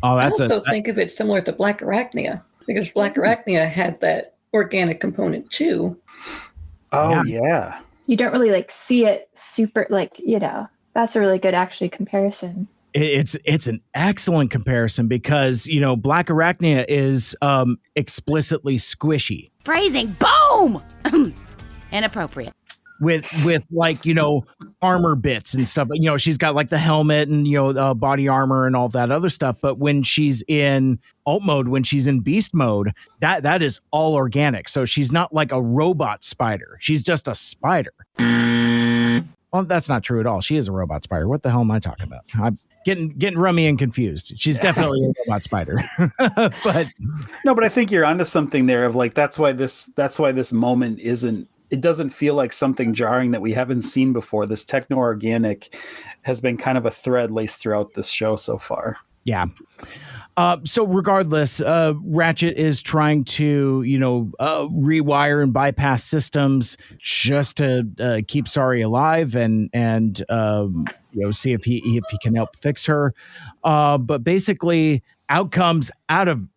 I also think of it similar to Black Arachnia, because Black Arachnia had that organic component too. Oh yeah. You don't really like see it super, like, you know, that's a really good actually comparison. It's an excellent comparison because, you know, Black Arachnia is explicitly squishy. Phrasing, boom! Inappropriate. With like, you know, armor bits and stuff. You know, she's got like the helmet and, you know, body armor and all that other stuff. But when she's in alt mode, when she's in beast mode, that is all organic. So she's not like a robot spider. She's just a spider. Well, that's not true at all. She is a robot spider. What the hell am I talking about? I'm getting rummy and confused. She's definitely a robot spider. But I think you're onto something there of like, that's why this moment it doesn't feel like something jarring that we haven't seen before. This techno-organic has been kind of a thread laced throughout this show so far. Yeah. So regardless, Ratchet is trying to, you know, rewire and bypass systems just to keep Sari alive and you know, see if he can help fix her. But basically, out comes out of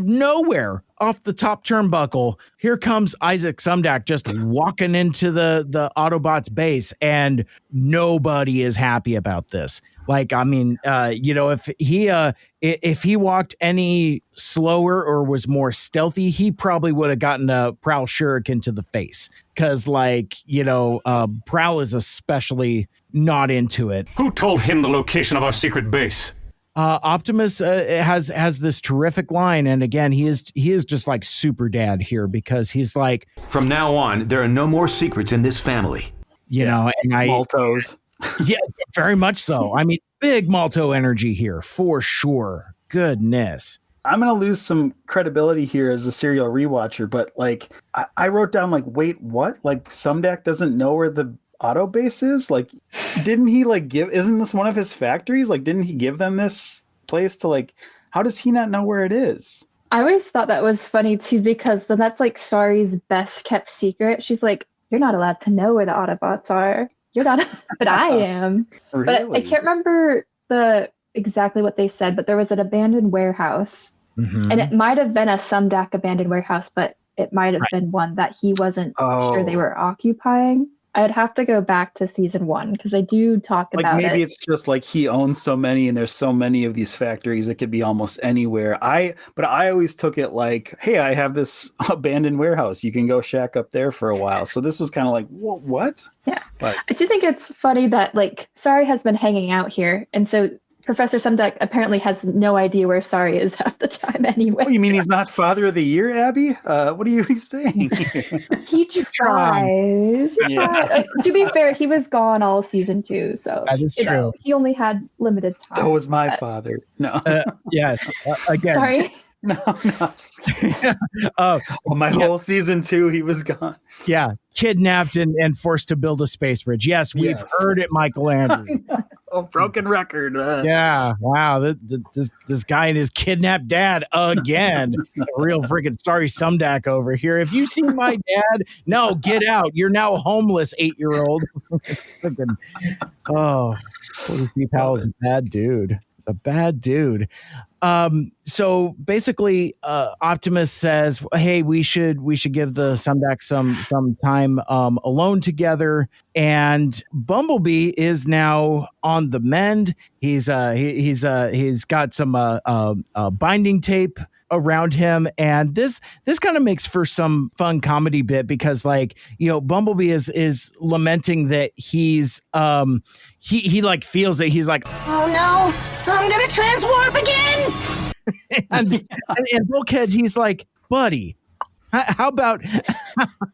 nowhere, off the top turnbuckle, here comes Isaac Sumdac just walking into the Autobots base, and nobody is happy about this. Like, I mean, you know, if he walked any slower or was more stealthy, he probably would have gotten a Prowl shuriken to the face. Because, like, you know, Prowl is especially not into it. Who told him the location of our secret base? Optimus has this terrific line, and again, he is just like super dad here, because he's like, from now on, there are no more secrets in this family. You know, and Maltos. Yeah, very much so. I mean, big Malto energy here for sure. Goodness. I'm going to lose some credibility here as a serial rewatcher, but like I wrote down like, wait, what? Like Sumdac doesn't know where the auto base is? Like, didn't he like isn't this one of his factories? Like, didn't he give them this place to like, how does he not know where it is? I always thought that was funny too, because then that's like Sari's best kept secret. She's like, you're not allowed to know where the Autobots are. You're not, but I am. Really? But I can't remember exactly what they said, but there was an abandoned warehouse, and it might have been a Sumdac abandoned warehouse, but it might have been one that he wasn't sure they were occupying. I'd have to go back to season 1 because I do talk about it. Like maybe it's just like he owns so many and there's so many of these factories, it could be almost anywhere. But I always took it like, hey, I have this abandoned warehouse. You can go shack up there for a while. So this was kind of like, what? Yeah. But I do think it's funny that like Sari has been hanging out here. And so Professor Sumdac apparently has no idea where Sari is half the time anyway. Oh, you mean he's not Father of the Year, Abby? What are you saying? He tries. Yeah. To be fair, he was gone all season 2, so that is true. He only had limited time. So was my father. No. Yes. Again. Sorry. No. My whole season 2, he was gone. Yeah, kidnapped and forced to build a space bridge. Yes, we've heard it, Michael Andrews. Broken record. Yeah, wow. This guy and his kidnapped dad again. A real freaking sorry Sumdac over here. If you see my dad, no, get out. You're now homeless, 8-year-old. Holy Steve Powell is a bad dude. He's a bad dude. So basically, Optimus says, "Hey, we should give the Sumdac some time alone together." And Bumblebee is now on the mend. He's got some binding tape around him, and this kind of makes for some fun comedy bit because, like, you know, Bumblebee is lamenting that he's he like feels it. He's like, Oh no, I'm gonna transwarp again! and Bulkhead, he's like, buddy, how about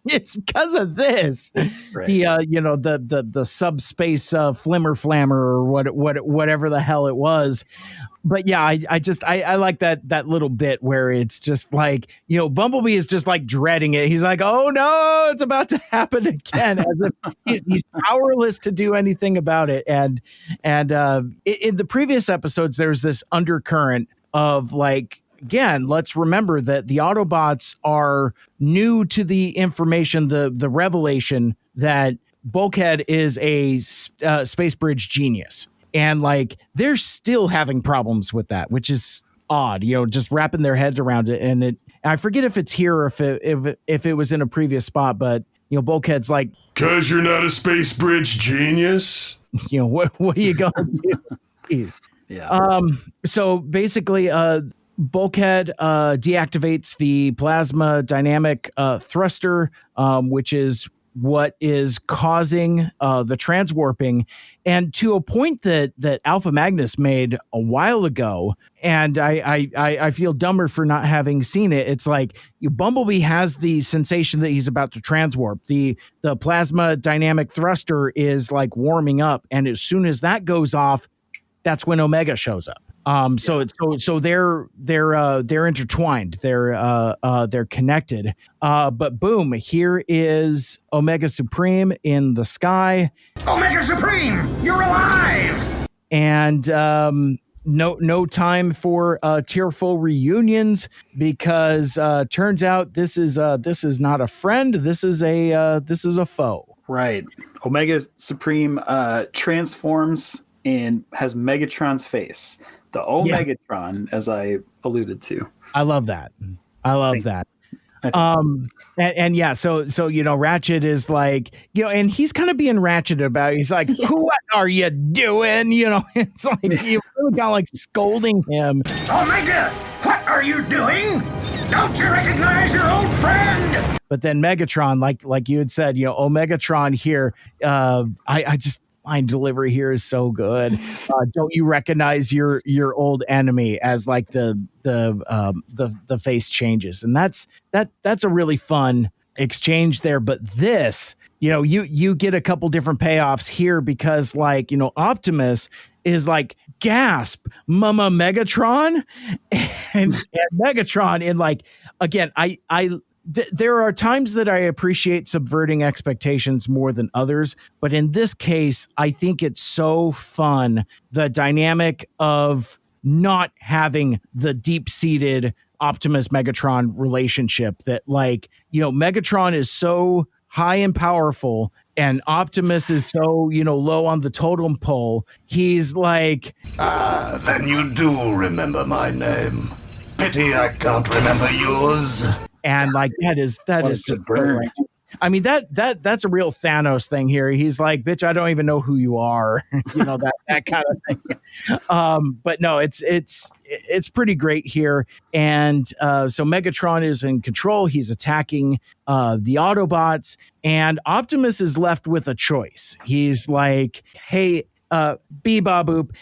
it's because of this, right. the subspace flimmer or whatever the hell it was. But yeah, I like that little bit where it's just like, you know, Bumblebee is just like dreading it. He's like, oh no, it's about to happen again, as if he's powerless to do anything about it. And in the previous episodes, there's this undercurrent of like, again, let's remember that the Autobots are new to the information, the revelation that Bulkhead is a space bridge genius. And like, they're still having problems with that, which is odd, you know, just wrapping their heads around it. And I forget if it's here or if it was in a previous spot, but, you know, Bulkhead's like, "'Cause you're not a space bridge genius? You know, what are you going to do? Yeah. So basically, Bulkhead deactivates the plasma dynamic thruster, which is what is causing the transwarping, and to a point that Alpha Magnus made a while ago, and I feel dumber for not having seen it. It's like Bumblebee has the sensation that he's about to transwarp. The plasma dynamic thruster is like warming up, and as soon as that goes off, that's when Omega shows up. So they're intertwined. They're connected. But boom, here is Omega Supreme in the sky. Omega Supreme, you're alive! And no time for tearful reunions because turns out this is not a friend. This is a foe. Right. Omega Supreme transforms and has Megatron's face. The Omegatron, as I alluded to. I love that. And yeah, so you know, Ratchet is like, you know, and he's kind of being Ratchet about it. He's like, what are you doing? You know, it's like you really got like scolding him. Omega, what are you doing? Don't you recognize your old friend? But then Megatron, like you had said, you know, Omegatron here, I just, line delivery here is so good. Don't you recognize your old enemy as like the face changes, and that's a really fun exchange there. But this, you know, you get a couple different payoffs here because, like, you know, Optimus is like, gasp, Mama Megatron, and Megatron in like, again, there are times that I appreciate subverting expectations more than others, but in this case, I think it's so fun, the dynamic of not having the deep-seated Optimus-Megatron relationship that, like, you know, Megatron is so high and powerful and Optimus is so, you know, low on the totem pole. He's like, then you do remember my name. Pity I can't remember yours. And like that is just burn. I mean, that's a real Thanos thing here. He's like, bitch, I don't even know who you are. You know, that kind of thing. But no, it's pretty great here. And so Megatron is in control. He's attacking the Autobots, and Optimus is left with a choice. He's like, hey, Boop.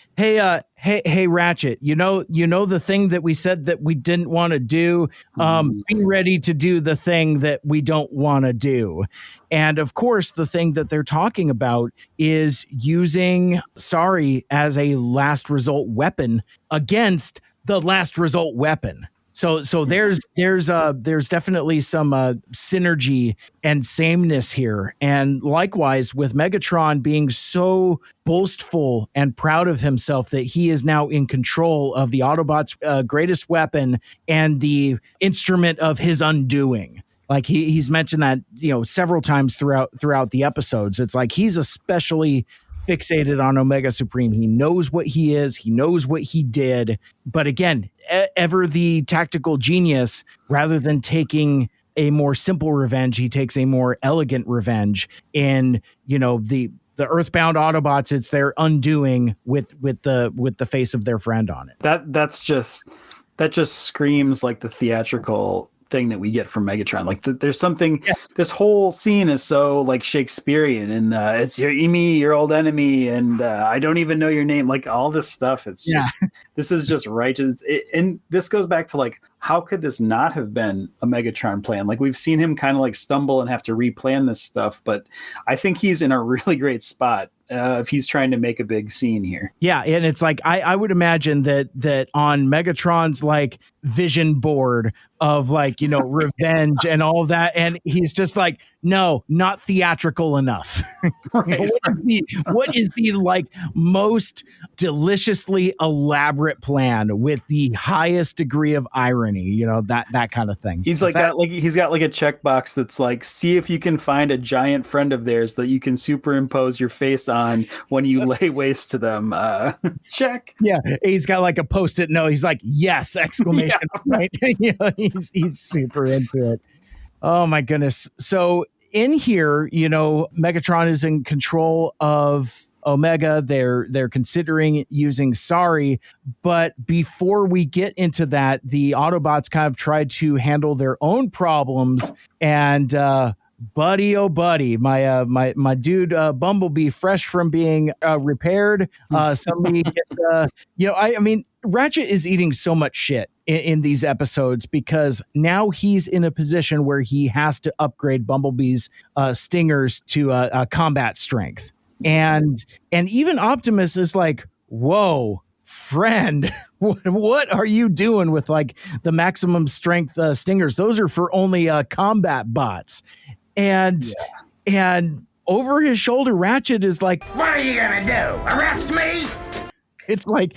Hey, Ratchet, you know the thing that we said that we didn't want to do, be ready to do the thing that we don't want to do. And of course, the thing that they're talking about is using Sorry as a last result weapon against the last result weapon. So there's definitely some synergy and sameness here. And likewise with Megatron being so boastful and proud of himself that he is now in control of the Autobots' greatest weapon and the instrument of his undoing. Like he's mentioned that, you know, several times throughout the episodes. It's like he's especially fixated on Omega Supreme. He knows what he is. He knows what he did. But again, ever the tactical genius, rather than taking a more simple revenge, he takes a more elegant revenge. And, you know, the Earthbound Autobots, it's their undoing with the face of their friend on it. That just screams like the theatrical thing that we get from Megatron. Like there's something. Yes. This whole scene is so like Shakespearean, and it's your old enemy, and I don't even know your name. Like all this stuff. It's just this is just righteous. And this goes back to like, how could this not have been a Megatron plan? Like we've seen him kind of like stumble and have to replan this stuff, but I think he's in a really great spot if he's trying to make a big scene here. Yeah, and it's like I would imagine that on Megatron's like vision board of like, you know, revenge and all of that, and he's just like, no, not theatrical enough. Right. What is the like most deliciously elaborate plan with the highest degree of irony? You know, that kind of thing. He's like he's got like a checkbox that's like, see if you can find a giant friend of theirs that you can superimpose your face on when you lay waste to them. Check. Yeah, he's got like a post-it note. He's like, yes! Exclamation point. You know, he's super into it. Oh my goodness! So in here, you know, Megatron is in control of Omega. They're considering using Sorry, but before we get into that, the Autobots kind of tried to handle their own problems, and buddy, oh buddy, my dude Bumblebee, fresh from being repaired, somebody gets you know, I mean, Ratchet is eating so much shit in these episodes because now he's in a position where he has to upgrade Bumblebee's stingers to combat strength. And even Optimus is like, whoa, friend, what are you doing with like the maximum strength stingers? Those are for only combat bots. And over his shoulder, Ratchet is like, what are you gonna do? Arrest me? It's like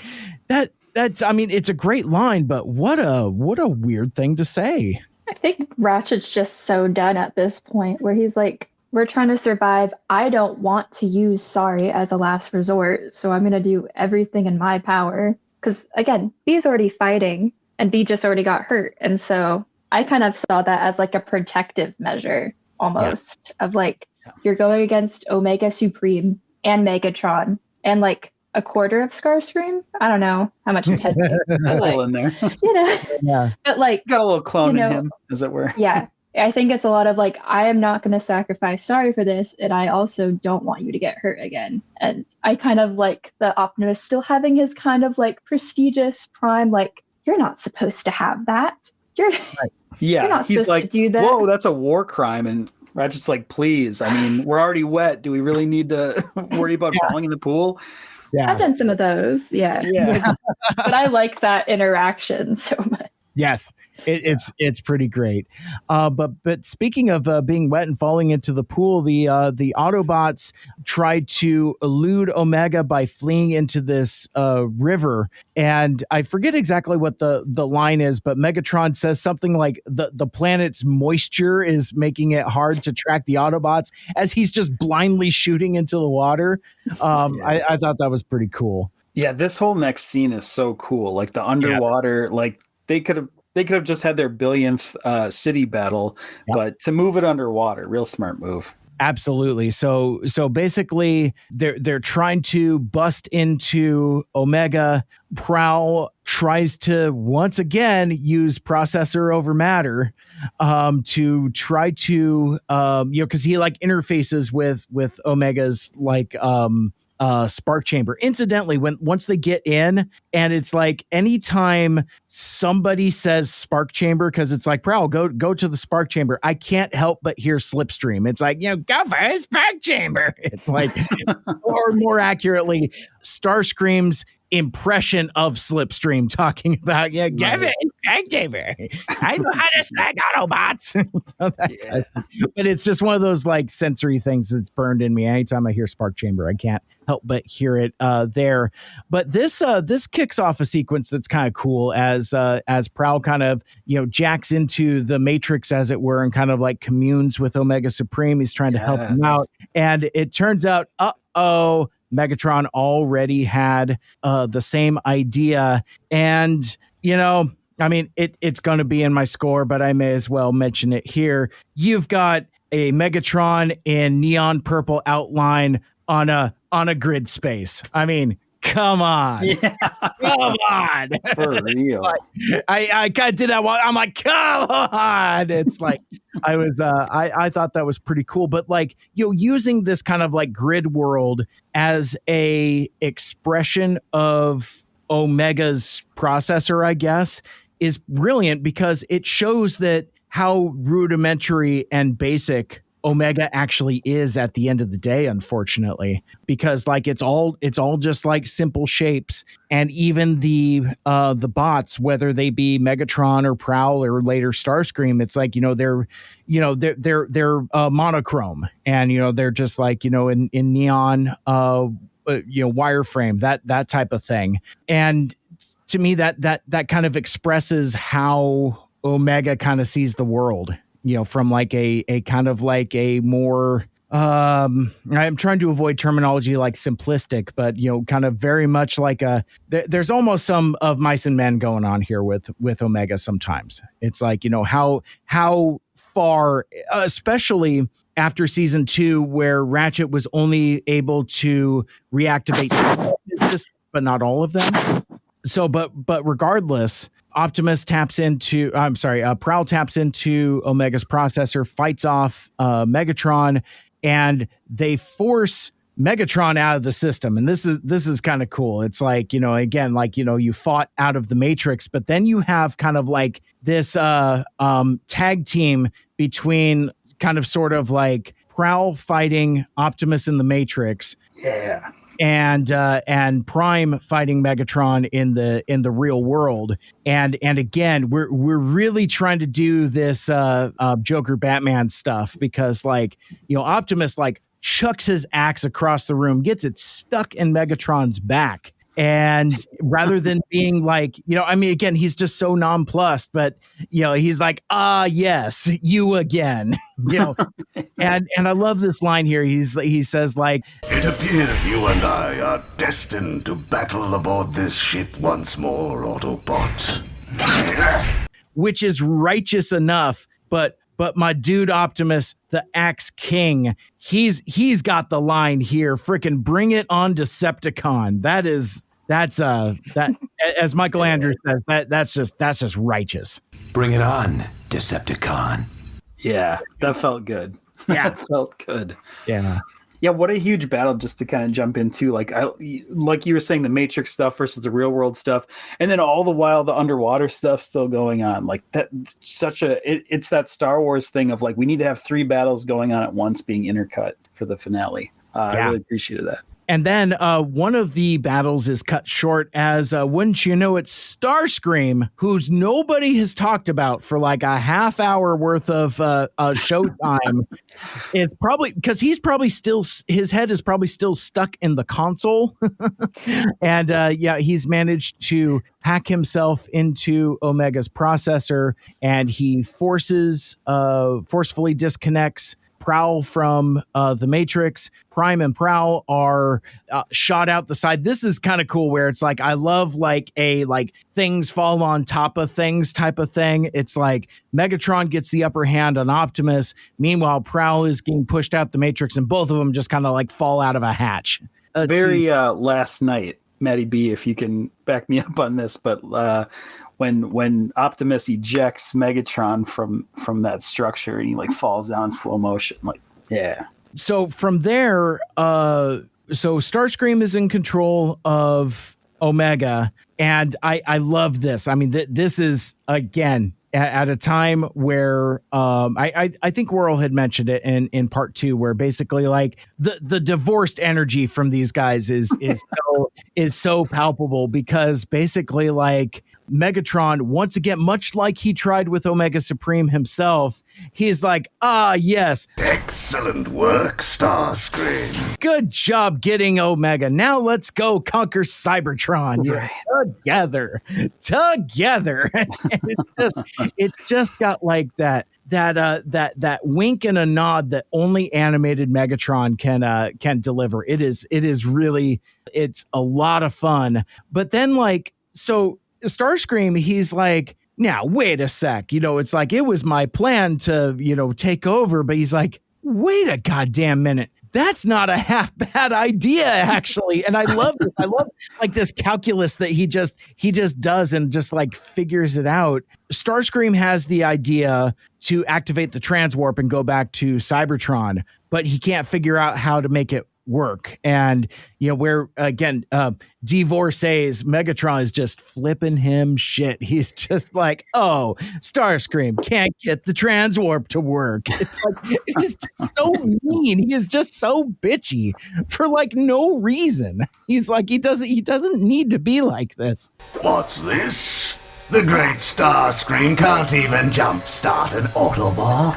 that's I mean, it's a great line, but what a weird thing to say. I think Ratchet's just so done at this point where he's like, we're trying to survive. I don't want to use Sorry as a last resort, so I'm going to do everything in my power. Because, again, B's already fighting, and B just already got hurt. And so I kind of saw that as like a protective measure, almost, of like, you're going against Omega Supreme and Megatron, and like a quarter of Starscream. I don't know how much his head is. Like, in there. You know? Yeah. But like, got a little clone in him, as it were. Yeah. I think it's a lot of like, I am not going to sacrifice Sorry for this, and I also don't want you to get hurt again. And I kind of like the Optimus still having his kind of like prestigious prime, like, you're not supposed to have that. You're not he's supposed like, to do that. Whoa, that's a war crime. And Ratchet's like, please, I mean, we're already wet. Do we really need to worry about falling in the pool? Yeah. I've done some of those. Yeah. But I like that interaction so much. Yes, it's pretty great. But speaking of being wet and falling into the pool, the Autobots tried to elude Omega by fleeing into this river, and I forget exactly what the line is, but Megatron says something like the planet's moisture is making it hard to track the Autobots as he's just blindly shooting into the water. I thought that was pretty cool. Yeah, this whole next scene is so cool. Like the underwater, like. They could have just had their billionth city battle, but to move it underwater, real smart move. Absolutely. So basically, they're trying to bust into Omega. Prowl tries to once again use processor over matter to try to because he like interfaces with Omega's like spark chamber. Incidentally, once they get in, and it's like anytime somebody says spark chamber, because it's like, Prowl, go to the spark chamber, I can't help but hear Slipstream. It's like, go for a spark chamber. It's like, or more accurately, Starscream's impression of Slipstream talking about, give it spark chamber. I know how to snag Autobots. But it's just one of those like sensory things that's burned in me. Anytime I hear spark chamber, I can't help but hear it there. But this kicks off a sequence that's kind of cool as Prowl kind of jacks into the Matrix, as it were, and kind of like communes with Omega Supreme. He's trying to help him out, and it turns out, Megatron already had the same idea. And, you know, I mean, it's going to be in my score, but I may as well mention it here. You've got a Megatron in neon purple outline on a grid space. I mean, come on. Yeah. Come on. For real. I kind of did that while I'm like, come on. It's like, I thought that was pretty cool. But like, you know, using this kind of like grid world as a expression of Omega's processor, I guess, is brilliant because it shows that how rudimentary and basic Omega actually is at the end of the day, unfortunately, because like it's all just like simple shapes, and even the bots, whether they be Megatron or Prowl or later Starscream, it's like, they're monochrome, and they're just like in neon wireframe, that type of thing. And to me, that kind of expresses how Omega kind of sees the world, from like a kind of like a more, I'm trying to avoid terminology like simplistic, but, kind of very much like there's almost some of Mice and Men going on here with Omega sometimes. It's like, how far, especially after season 2, where Ratchet was only able to reactivate systems, but not all of them. So, but regardless, Prowl taps into Omega's processor, fights off Megatron, and they force Megatron out of the system. And this is kind of cool. It's like, again, like, you fought out of the Matrix, but then you have kind of like this tag team between kind of sort of like Prowl fighting Optimus in the Matrix. Yeah. And Prime fighting Megatron in the real world, and again we're really trying to do this Joker Batman stuff, because like Optimus like chucks his axe across the room, gets it stuck in Megatron's back, and rather than being like again, he's just so nonplussed, but he's like, yes, you again. And I love this line here. He says like, "It appears you and I are destined to battle aboard this ship once more, Autobot." Which is righteous enough, but my dude Optimus, the Axe King, he's got the line here. Frickin' bring it on, Decepticon. That's as Michael Andrews says, that's just righteous. Bring it on, Decepticon. Yeah, that felt good. Yeah, that felt good. Yeah. Yeah, what a huge battle, just to kind of jump into, like you were saying, the Matrix stuff versus the real world stuff, and then all the while the underwater stuff still going on. Like that, it's that Star Wars thing of like, we need to have 3 battles going on at once being intercut for the finale. I really appreciated that. And then one of the battles is cut short as, wouldn't you know, it's Starscream, who's nobody has talked about for like a half hour worth of showtime. It's probably because his head is probably still stuck in the console. And he's managed to hack himself into Omega's processor, and he forcefully disconnects Prowl from the Matrix. Prime and Prowl are shot out the side. This is kind of cool, where it's like, I love like a things fall on top of things type of thing. It's like Megatron gets the upper hand on Optimus. Meanwhile, Prowl is getting pushed out the Matrix, and both of them just kind of like fall out of a hatch. Last night, Matty B, if you can back me up on this, but when Optimus ejects Megatron from that structure, and he like falls down in slow motion, like, yeah. So from there, so Starscream is in control of Omega, and I love this. I mean, this is again at a time where I think Worrell had mentioned it in part 2, where basically like the divorced energy from these guys is so palpable, because basically like Megatron, once again, much like he tried with Omega Supreme himself, he's like, yes. Excellent work, Starscream. Good job getting Omega. Now let's go conquer Cybertron. Right. Together. It's just got like that that wink and a nod that only animated Megatron can deliver. It's a lot of fun. But then so Starscream, he's like, now wait a sec, it's like, it was my plan to take over, but he's like, wait a goddamn minute. That's not a half bad idea, actually. And I love this. I love this calculus that he just does and just figures it out. Starscream has the idea to activate the transwarp and go back to Cybertron, but he can't figure out how to make it work. And where again, Divorcées, Megatron is just flipping him shit. He's just like, oh, Starscream can't get the transwarp to work. It's like, he's just so mean. He is just so bitchy for no reason. He's like, he doesn't need to be like this. What's this? The great Starscream can't even jumpstart an Autobot.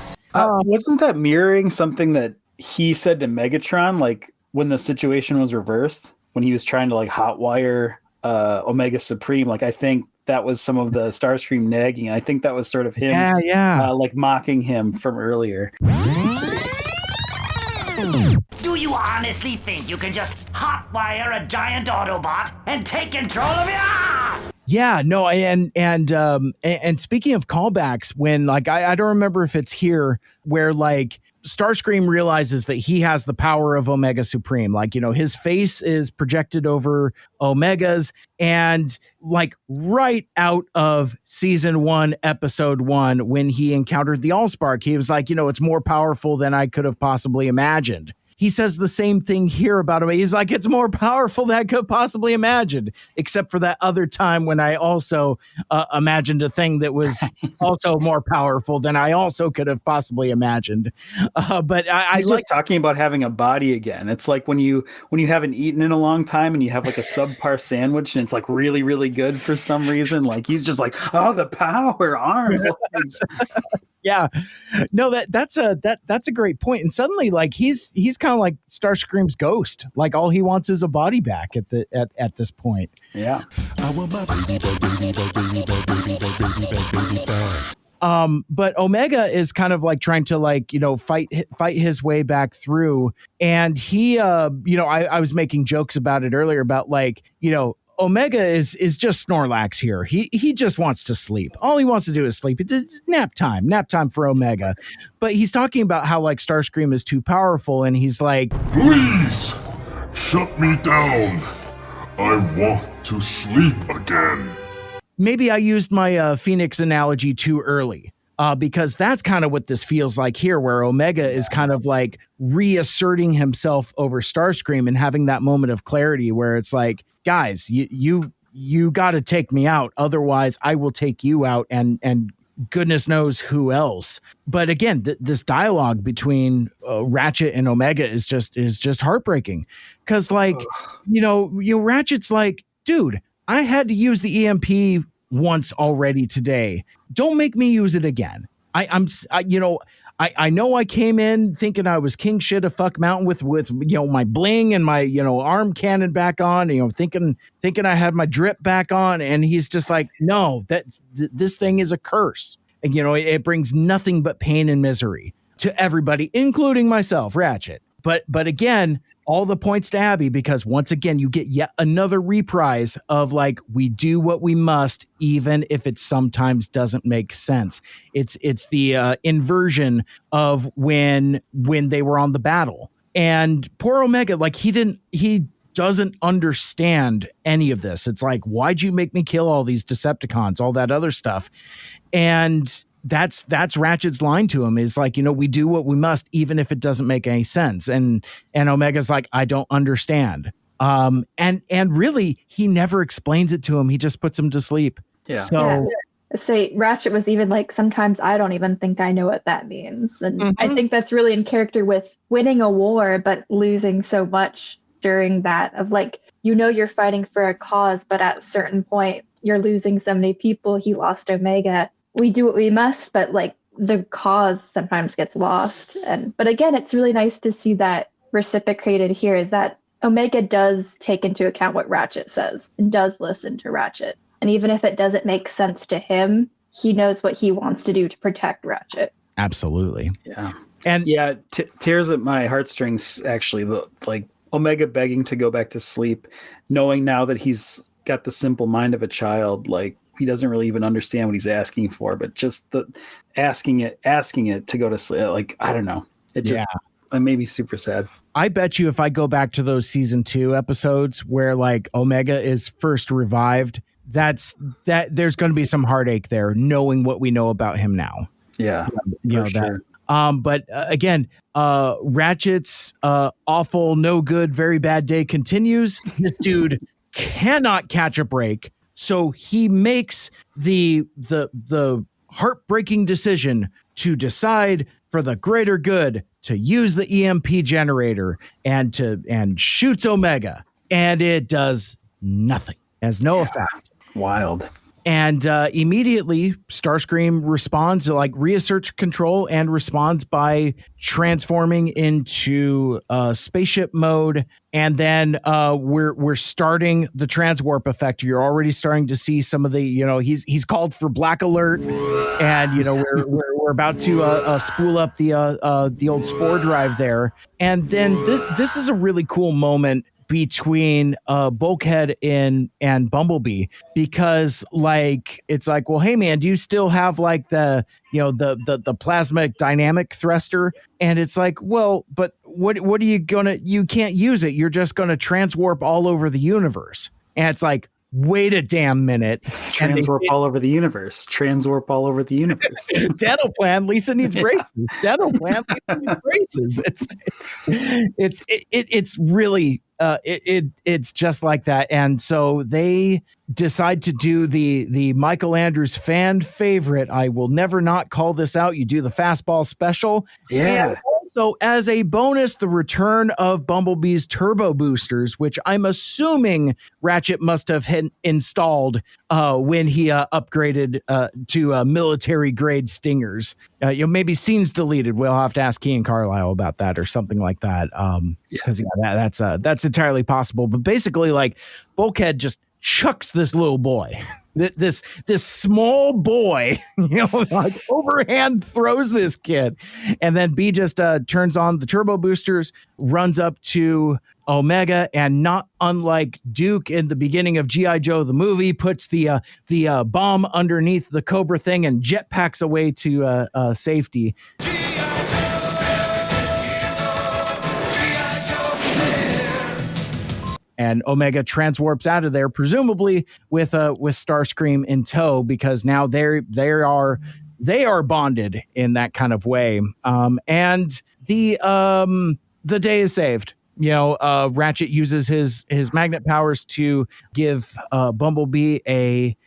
Wasn't that mirroring something that he said to Megatron, when the situation was reversed, when he was trying to hotwire Omega Supreme? I think that was some of the Starscream nagging. I think that was sort of him, mocking him from earlier. Do you honestly think you can just hotwire a giant Autobot and take control of it? Yeah, no, and speaking of callbacks, when I don't remember if it's here where Starscream realizes that he has the power of Omega Supreme. His face is projected over Omega's, and right out of season 1, episode 1, when he encountered the Allspark, he was like, it's more powerful than I could have possibly imagined. He says the same thing here about him. He's like, it's more powerful than I could possibly imagine, except for that other time when I also imagined a thing that was also more powerful than I also could have possibly imagined. But He's just talking about having a body again. It's like when you haven't eaten in a long time and you have a subpar sandwich and it's really, really good for some reason. He's just like, oh, the power, arms. Yeah, no, that's a great point. And suddenly, he's kind of like Starscream's ghost. All he wants is a body back at this point. Yeah. But Omega is kind of trying to fight his way back through. And he, I was making jokes about it earlier about Omega is just Snorlax here. He just wants to sleep. All he wants to do is sleep. It's nap time for Omega. But he's talking about how Starscream is too powerful, and he's like, please shut me down. I want to sleep again. Maybe I used my Phoenix analogy too early. Because that's kind of what this feels like here, where Omega is kind of reasserting himself over Starscream and having that moment of clarity where it's like, guys, you got to take me out. Otherwise, I will take you out and goodness knows who else. But again, this dialogue between Ratchet and Omega is just heartbreaking. Because Ratchet's like, dude, I had to use the EMP once already today. Don't make me use it again. I know I came in thinking I was king shit of fuck mountain with my bling and my arm cannon back on, thinking I had my drip back on, and he's just like, no, this thing is a curse, and it brings nothing but pain and misery to everybody, including myself, Ratchet. But again, all the points to Abbey, because once again, you get yet another reprise of we do what we must, even if it sometimes doesn't make sense. It's the inversion of when they were on the battle, and poor Omega, he doesn't understand any of this. It's like, why'd you make me kill all these Decepticons, all that other stuff? And that's Ratchet's line to him is we do what we must, even if it doesn't make any sense. And Omega's like, I don't understand. And really, he never explains it to him. He just puts him to sleep. Yeah. So say Ratchet was even sometimes I don't even think I know what that means. And I think that's really in character with winning a war, but losing so much during that of you're fighting for a cause, but at a certain point you're losing so many people. He lost Omega. We do what we must, but the cause sometimes gets lost. But again, it's really nice to see that reciprocated here is that Omega does take into account what Ratchet says and does listen to Ratchet. And even if it doesn't make sense to him, he knows what he wants to do to protect Ratchet. Absolutely. Yeah. And yeah, tears at my heartstrings, actually, like Omega begging to go back to sleep, knowing now that he's got the simple mind of a child, like he doesn't really even understand what he's asking for, but just the asking it to go to sleep. Like, I don't know. It just, it made me super sad. I bet you if I go back to those season 2 episodes where like Omega is first revived, there's going to be some heartache there, knowing what we know about him now. Yeah, for sure. But again, Ratchet's awful, no good, very bad day continues. This dude cannot catch a break, so he makes the heartbreaking decision to decide for the greater good to use the EMP generator and shoots Omega, and it does nothing, has no effect. Wild. And immediately Starscream responds, like reasserts control and responds by transforming into spaceship mode. And then we're starting the transwarp effect. You're already starting to see some of the, he's called for black alert, and we're about to spool up the old spore drive there. And then this is a really cool moment between Bulkhead and Bumblebee, because like it's like, well, hey man, do you still have like the plasma dynamic thruster? And it's like, well, but what are you can't use it, you're just gonna transwarp all over the universe. And it's like, wait a damn minute. Transwarp all over the universe. Transwarp all over the universe. Dental plan, Lisa needs braces. Dental plan, Lisa needs braces. It's really it's just like that. And so they decide to do the Michael Andrews fan favorite. I will never not call this out. You do the fastball special. Yeah. And also, as a bonus, the return of Bumblebee's turbo boosters, which I'm assuming Ratchet must have installed when he upgraded to military grade stingers. Maybe scenes deleted. We'll have to ask Ian Carlisle about that or something like that. Because that's entirely possible. But basically, like, Bulkhead just chucks this little boy, this small boy, like overhand throws this kid, and then B just turns on the turbo boosters, runs up to Omega, and not unlike Duke in the beginning of G.I. Joe the movie, puts the bomb underneath the Cobra thing and jetpacks away to safety. And Omega transwarps out of there, presumably with Starscream in tow, because now they are bonded in that kind of way. And the day is saved. Ratchet uses his magnet powers to give Bumblebee a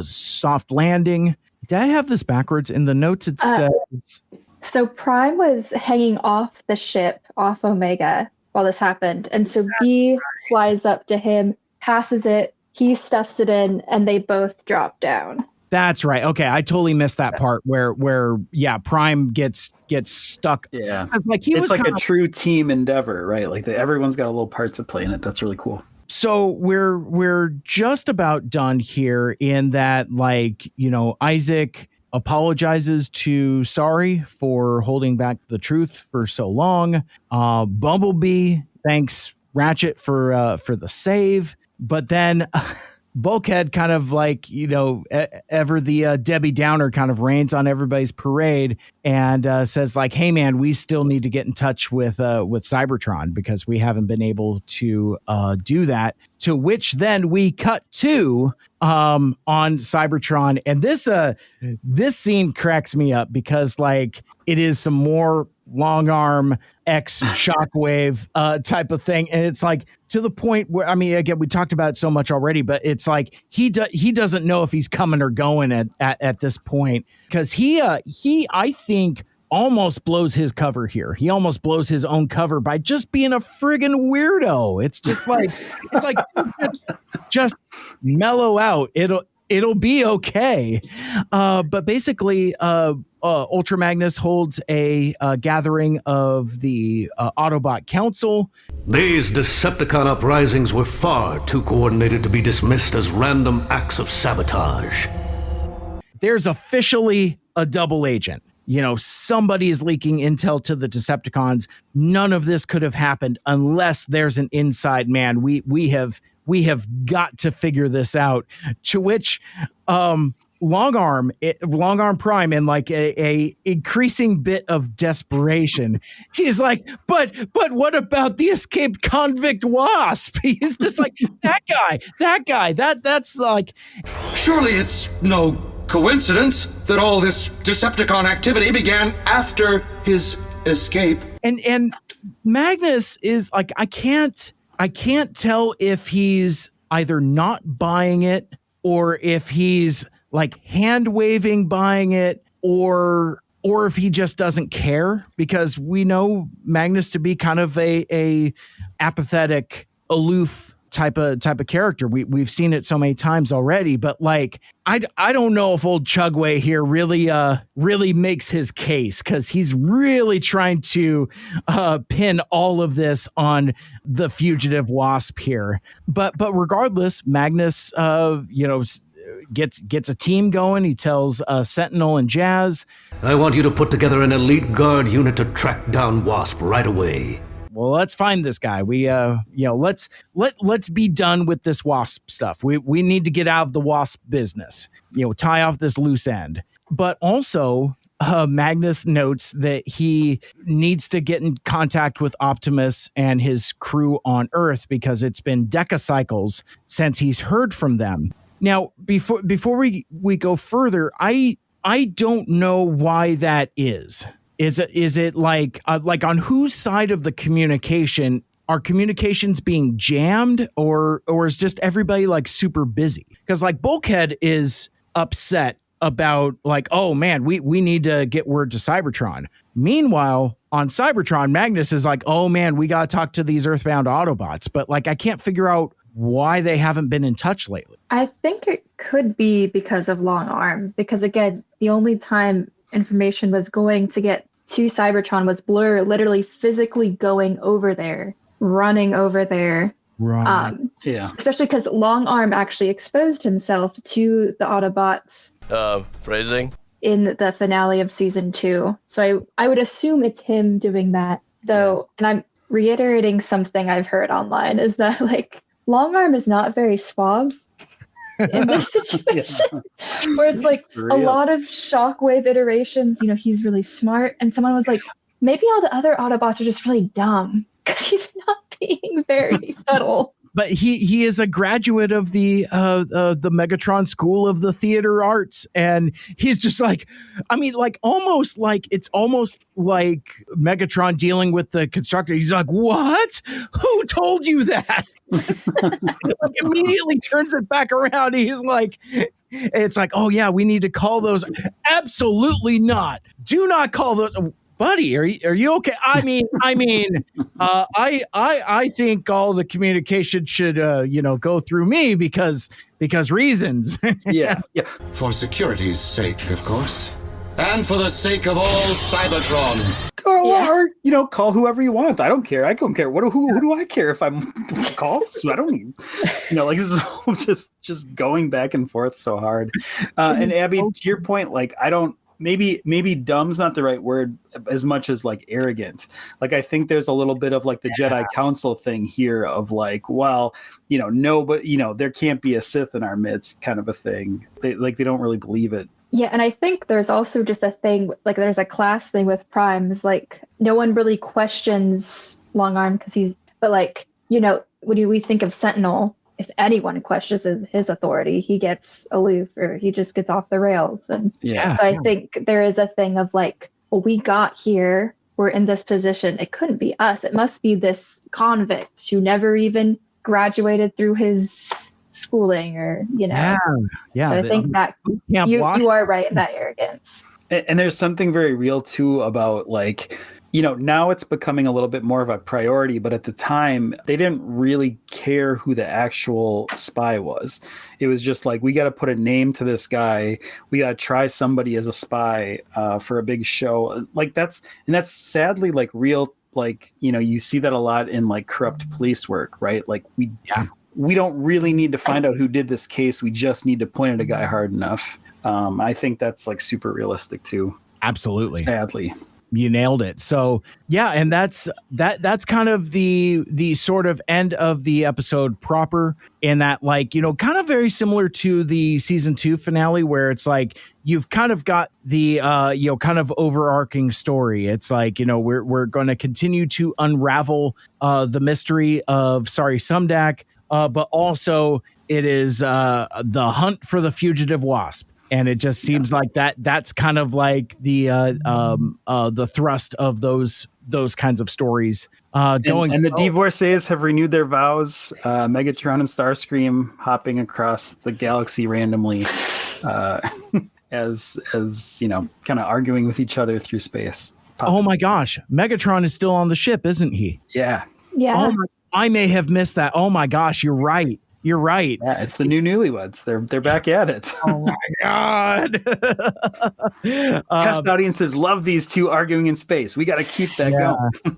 soft landing. Did I have this backwards? In the notes it says... So Prime was hanging off the ship, off Omega, while this happened. And so B flies up to him, passes it, he stuffs it in, and they both drop down. That's right. Okay, I totally missed that part where Prime gets stuck. Yeah. It's like a true team endeavor, right? Like everyone's got a little part to play in it. That's really cool. So we're just about done here in that, like, Isaac apologizes to Sorry for holding back the truth for so long. Bumblebee thanks Ratchet for the save, but then Bulkhead kind of like, ever the Debbie Downer kind of rains on everybody's parade and says like, hey man, we still need to get in touch with Cybertron because we haven't been able to do that. To which then we cut to on Cybertron, and this scene cracks me up because like it is some more long arm X shockwave type of thing, and it's like to the point where, I mean, again, we talked about it so much already, but it's like he doesn't know if he's coming or going at this point, because he I think almost blows his cover here. He almost blows his own cover by just being a friggin' weirdo. It's just like just mellow out. It'll be okay. But basically, Ultra Magnus holds a gathering of the Autobot Council. These Decepticon uprisings were far too coordinated to be dismissed as random acts of sabotage. There's officially a double agent. somebody is leaking intel to the Decepticons. None of this could have happened unless there's an inside man. We have got to figure this out. To which Long Arm Prime, in like a increasing bit of desperation, he's like, but what about the escaped convict Wasp? He's just like, that guy, that's like, surely it's no coincidence that all this Decepticon activity began after his escape. And Magnus is like, I can't tell if he's either not buying it or if he's like hand waving buying it, or if he just doesn't care, because we know Magnus to be kind of a apathetic, aloof type of character. We've seen it so many times already, but like I don't know if old Chugway here really makes his case, because he's really trying to pin all of this on the fugitive Wasp here. But regardless, Magnus gets a team going. He tells Sentinel and Jazz, I want you to put together an elite guard unit to track down Wasp right away. Well, let's find this guy. Let's be done with this Wasp stuff. We need to get out of the Wasp business. Tie off this loose end. But also, Magnus notes that he needs to get in contact with Optimus and his crew on Earth, because it's been decacycles since he's heard from them. Now, before we go further, I don't know why that is. Is it like on whose side of the communication are communications being jammed, or is just everybody like super busy? Because like Bulkhead is upset about like, oh man, we need to get word to Cybertron. Meanwhile, on Cybertron, Magnus is like, oh man, we got to talk to these Earthbound Autobots. But like, I can't figure out why they haven't been in touch lately. I think it could be because of Long Arm, because again, the only time information was going to get to Cybertron was Blur literally physically going over there, running over there. Right. Yeah. Especially because Long Arm actually exposed himself to the Autobots. Phrasing? In the finale of season 2. So I would assume it's him doing that, though. And I'm reiterating something I've heard online, is that like Long Arm is not very suave in this situation, where it's like a lot of Shockwave iterations. He's really smart, and someone was like, maybe all the other Autobots are just really dumb, because he's not being very subtle. But he is a graduate of the Megatron School of the Theater Arts, and he's just like, I mean, like it's almost like Megatron dealing with the constructor. He's like, what? Who told you that? Like immediately turns it back around. He's like, it's like, oh yeah, we need to call those. Absolutely not. Do not call those. Buddy, are you okay? I mean, I think all the communication should, go through me because reasons. Yeah. For security's sake, of course, and for the sake of all Cybertron. Or call whoever you want. I don't care. Who do I care if I'm called? I don't even, like this is all just going back and forth so hard. And Abby, to your point, like I don't. Maybe dumb's not the right word as much as like arrogant. Like I think there's a little bit of like the Jedi Council thing here of like, well, no, but there can't be a Sith in our midst kind of a thing. They don't really believe it. Yeah, and I think there's also just a thing, like there's a class thing with Primes, like no one really questions Long Arm because but like, when we think of Sentinel, if anyone questions his authority, he gets aloof or he just gets off the rails. And so I think there is a thing of like, well, we got here, we're in this position. It couldn't be us. It must be this convict who never even graduated through his schooling or, Yeah. So I think that you are right in that arrogance. And there's something very real too about like, now it's becoming a little bit more of a priority, but at the time they didn't really care who the actual spy was. It was just like, we got to put a name to this guy. We got to try somebody as a spy for a big show. Like that's sadly like real, like, you see that a lot in like corrupt police work, right? Like we don't really need to find out who did this case. We just need to point at a guy hard enough. I think that's like super realistic too. Absolutely. Sadly. You nailed it. So yeah, and that's kind of the sort of end of the episode proper, in that, like, you know, kind of very similar to the season 2 finale, where it's like you've kind of got the you know, kind of overarching story. It's like, you know, we're going to continue to unravel the mystery of Sorry Sumdac, but also it is the hunt for the fugitive wasp. And it just seems like that's kind of like the thrust of those kinds of stories. And the Divorcées have renewed their vows. Megatron and Starscream hopping across the galaxy randomly, as you know, kind of arguing with each other through space. Oh my gosh, Megatron is still on the ship, isn't he? Yeah. Yeah. Oh I may have missed that. Oh my gosh, you're right. You're right. Yeah, it's the new newlyweds. They're back at it. Oh my god! Test audiences love these two arguing in space. We got to keep that going.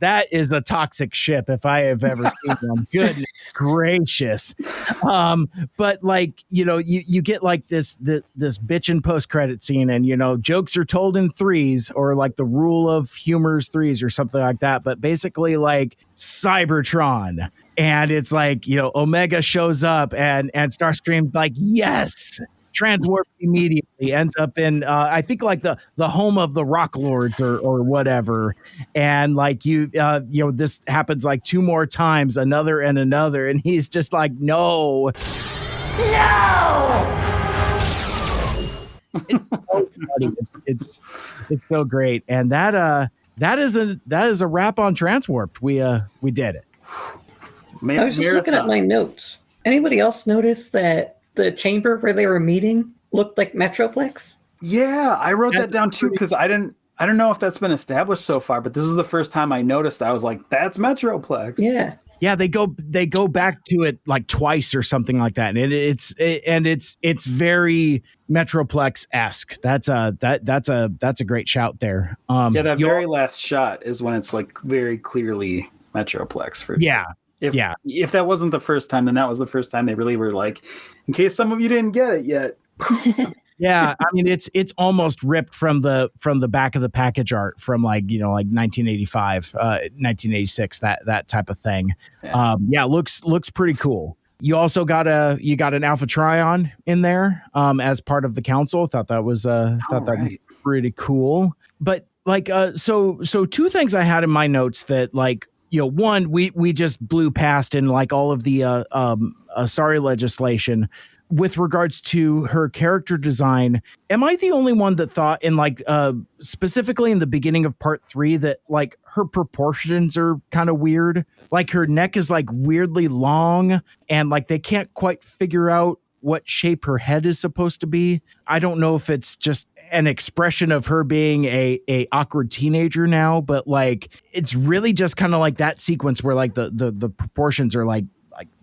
That is a toxic ship if I have ever seen them. Goodness gracious! But like, you know, you get like this bitchin' post credit scene, and you know, jokes are told in threes, or like the rule of humor's threes, or something like that. But basically, like Cybertron. And it's like, you know, Omega shows up and Starscream's like, yes, transwarped immediately, ends up in, I think like the home of the Rock Lords or whatever. And like you know, this happens like 2 more times, another and another. And he's just like, no. It's so funny. It's so great. And that is a wrap on Transwarped. We did it. I was just looking at my notes. Anybody else notice that the chamber where they were meeting looked like Metroplex? Yeah, I wrote that down too, because I don't know if that's been established so far, but this is the first time I noticed. I was like, that's Metroplex. Yeah, they go back to it like twice or something like that, and it's very Metroplex-esque. That's a great shout there. Yeah, that very last shot is when it's like very clearly Metroplex for sure. If that wasn't the first time, then that was the first time they really were like, in case some of you didn't get it yet. Yeah, I mean it's almost ripped from the back of the package art from like, you know, like 1985, 1986, that type of thing. Yeah, looks pretty cool. You also got an Alpha Trion in there as part of the council. Thought that was pretty cool. But like so 2 things I had in my notes that, like, you know, one, we just blew past in like all of the sorry legislation with regards to her character design. Am I the only one that thought in like specifically in the beginning of part 3 that like her proportions are kind of weird? Like her neck is like weirdly long, and like they can't quite figure out what shape her head is supposed to be. I don't know if it's just an expression of her being a awkward teenager now, but like it's really just kind of like that sequence where like the proportions are like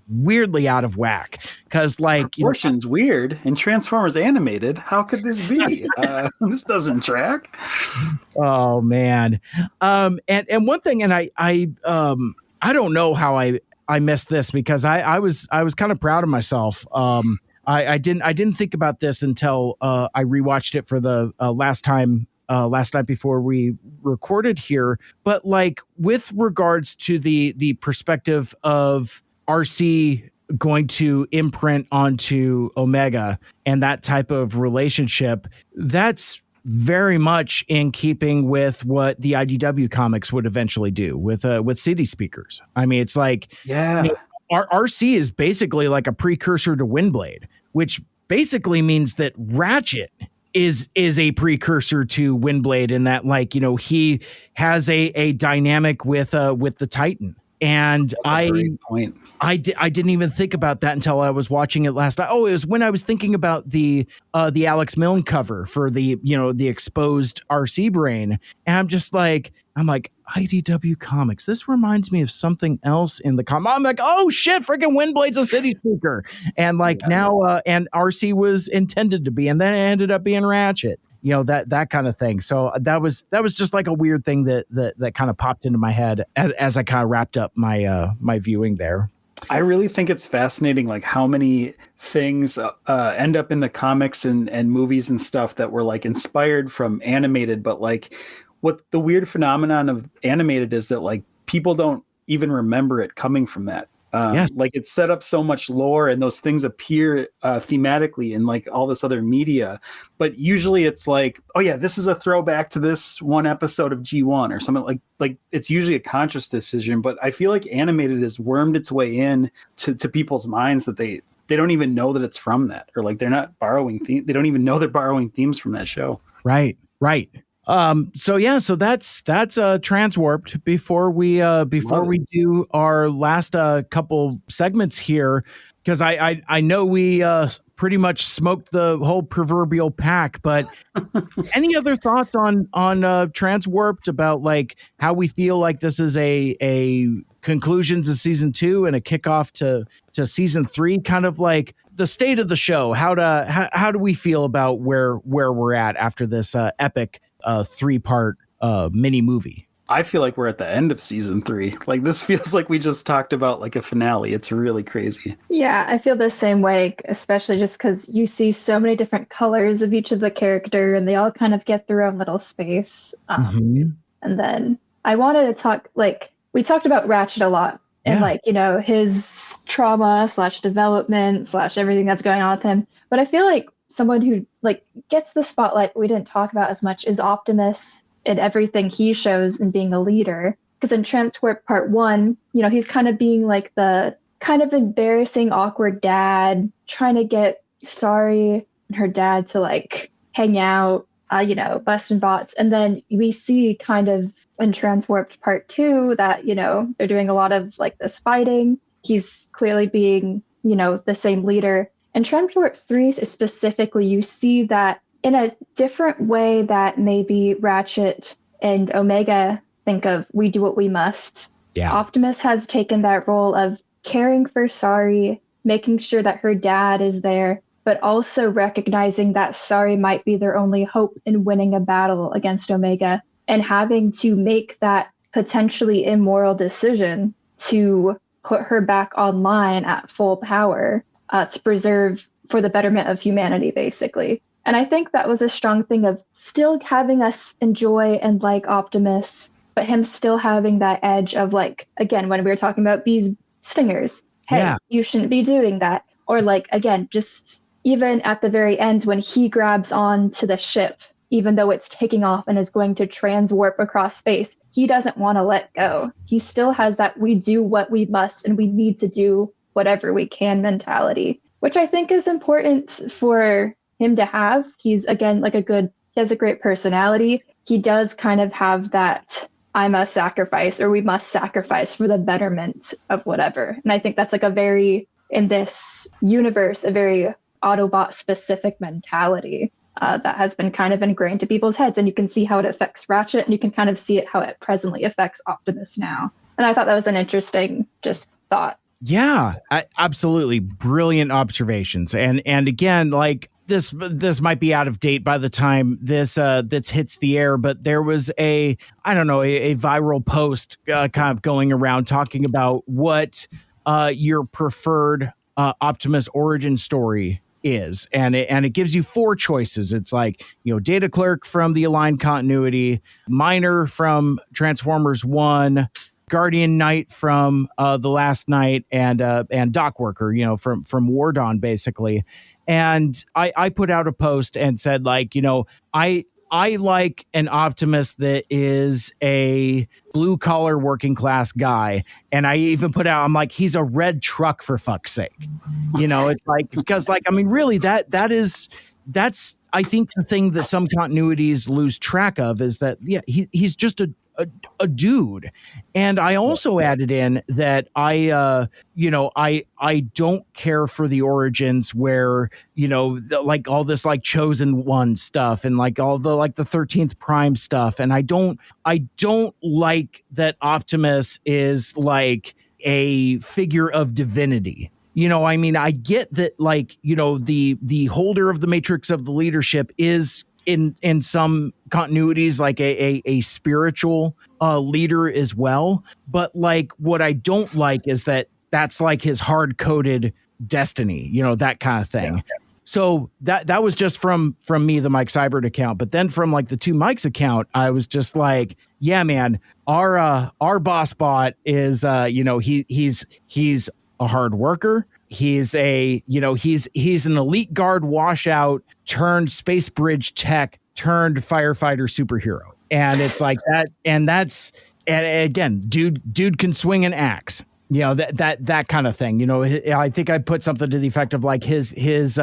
weirdly out of whack, because like proportions weird and Transformers animated. How could this be? This doesn't track. Oh man. And one thing, and I don't know how I missed this, because I was kind of proud of myself. I didn't think about this until I rewatched it for the last night before we recorded here. But like with regards to the perspective of RC going to imprint onto Omega and that type of relationship, that's very much in keeping with what the IDW comics would eventually do with City Speakers. I mean, it's like, yeah, you know, RC is basically like a precursor to Windblade, which basically means that Ratchet is a precursor to Windblade in that, like, you know, he has a dynamic with the Titan. And I didn't even think about that until I was watching it last night. Oh, it was when I was thinking about the Alex Milne cover for the exposed RC brain. And I'm like, IDW Comics, this reminds me of something else in the comic. I'm like, oh shit, freaking Windblade's a City Speaker. And like now, and RC was intended to be, and then it ended up being Ratchet. You know, that kind of thing. So that was just like a weird thing that kind of popped into my head as I kind of wrapped up my my viewing there. I really think it's fascinating, like how many things end up in the comics and movies and stuff that were like inspired from animated, but like what the weird phenomenon of animated is that like people don't even remember it coming from that. Yes. Like it's set up so much lore and those things appear thematically in like all this other media, but usually it's like, oh yeah, this is a throwback to this one episode of G1 or something like it's usually a conscious decision, but I feel like animated has wormed its way in to people's minds that they don't even know that it's from that, or like they're not borrowing they don't even know they're borrowing themes from that show. Right. So that's TransWarped. Before we do our last couple segments here, because I know we pretty much smoked the whole proverbial pack, but any other thoughts on TransWarped about like how we feel like this is a conclusion to season 2 and a kickoff to season 3, kind of like the state of the show? How do we feel about where we're at after this epic 3-part mini movie? I feel like we're at the end of season 3. Like this feels like we just talked about like a finale. It's really crazy. Yeah, I feel the same way, especially just because you see so many different colors of each of the character and they all kind of get their own little space. And then I wanted to talk, like, we talked about Ratchet a lot and like, you know, his trauma / development / everything that's going on with him. But I feel like someone who like gets the spotlight we didn't talk about as much is Optimus and everything he shows in being a leader. Because in TransWarped Part 1, you know, he's kind of being like the kind of embarrassing, awkward dad, trying to get Sari and her dad to like hang out, you know, busting bots. And then we see kind of in TransWarped Part 2 that, you know, they're doing a lot of like this fighting. He's clearly being, you know, the same leader. In TransWarped 3 specifically, you see that in a different way that maybe Ratchet and Omega think of we do what we must. Yeah. Optimus has taken that role of caring for Sari, making sure that her dad is there, but also recognizing that Sari might be their only hope in winning a battle against Omega, and having to make that potentially immoral decision to put her back online at full power to preserve for the betterment of humanity, basically. And I think that was a strong thing of still having us enjoy and like Optimus, but him still having that edge of like, again, when we were talking about bees stingers, hey, you shouldn't be doing that. Or like, again, just even at the very end when he grabs on to the ship, even though it's taking off and is going to transwarp across space, he doesn't want to let go. He still has that we do what we must and we need to do whatever we can mentality, which I think is important for him to have. He's, again, like he has a great personality. He does kind of have that I must sacrifice, or we must sacrifice for the betterment of whatever. And I think that's like a very, in this universe, a very Autobot specific mentality that has been kind of ingrained to people's heads. And you can see how it affects Ratchet, and you can kind of see it how it presently affects Optimus now. And I thought that was an interesting just thought. Yeah, absolutely. Brilliant observations. And again, like this might be out of date by the time this hits the air, but there was a viral post kind of going around talking about what your preferred Optimus origin story is. And it gives you 4 choices. It's like, you know, Data Clerk from the Aligned Continuity, Miner from Transformers 1, Guardian Knight from The Last Knight, and Dock Worker, you know, from War Dawn, basically. And I put out a post and said, like, you know, I like an Optimus that is a blue collar working class guy. And I even put out, I'm like, he's a red truck, for fuck's sake. You know, it's like, because like, I mean, really that's I think the thing that some continuities lose track of is that, yeah, he's just a dude. And I also added in that I don't care for the origins where, you know, like all this like chosen one stuff and like all the like the 13th prime stuff. And I don't like that Optimus is like a figure of divinity. You know, I mean, I get that, like, you know, the holder of the matrix of the leadership is in some continuities like a spiritual leader as well. But like what I don't like is that that's like his hard-coded destiny, that kind of thing. Yeah. So that was just from me, the Mike Seibert account. But then from like the Two Mikes account, I was just like, yeah, man, our boss bot is, he's a hard worker. He's he's an elite guard washout turned space bridge tech turned firefighter superhero. And it's like that. And again, dude can swing an axe. That kind of thing. I think I put something to the effect of like his he's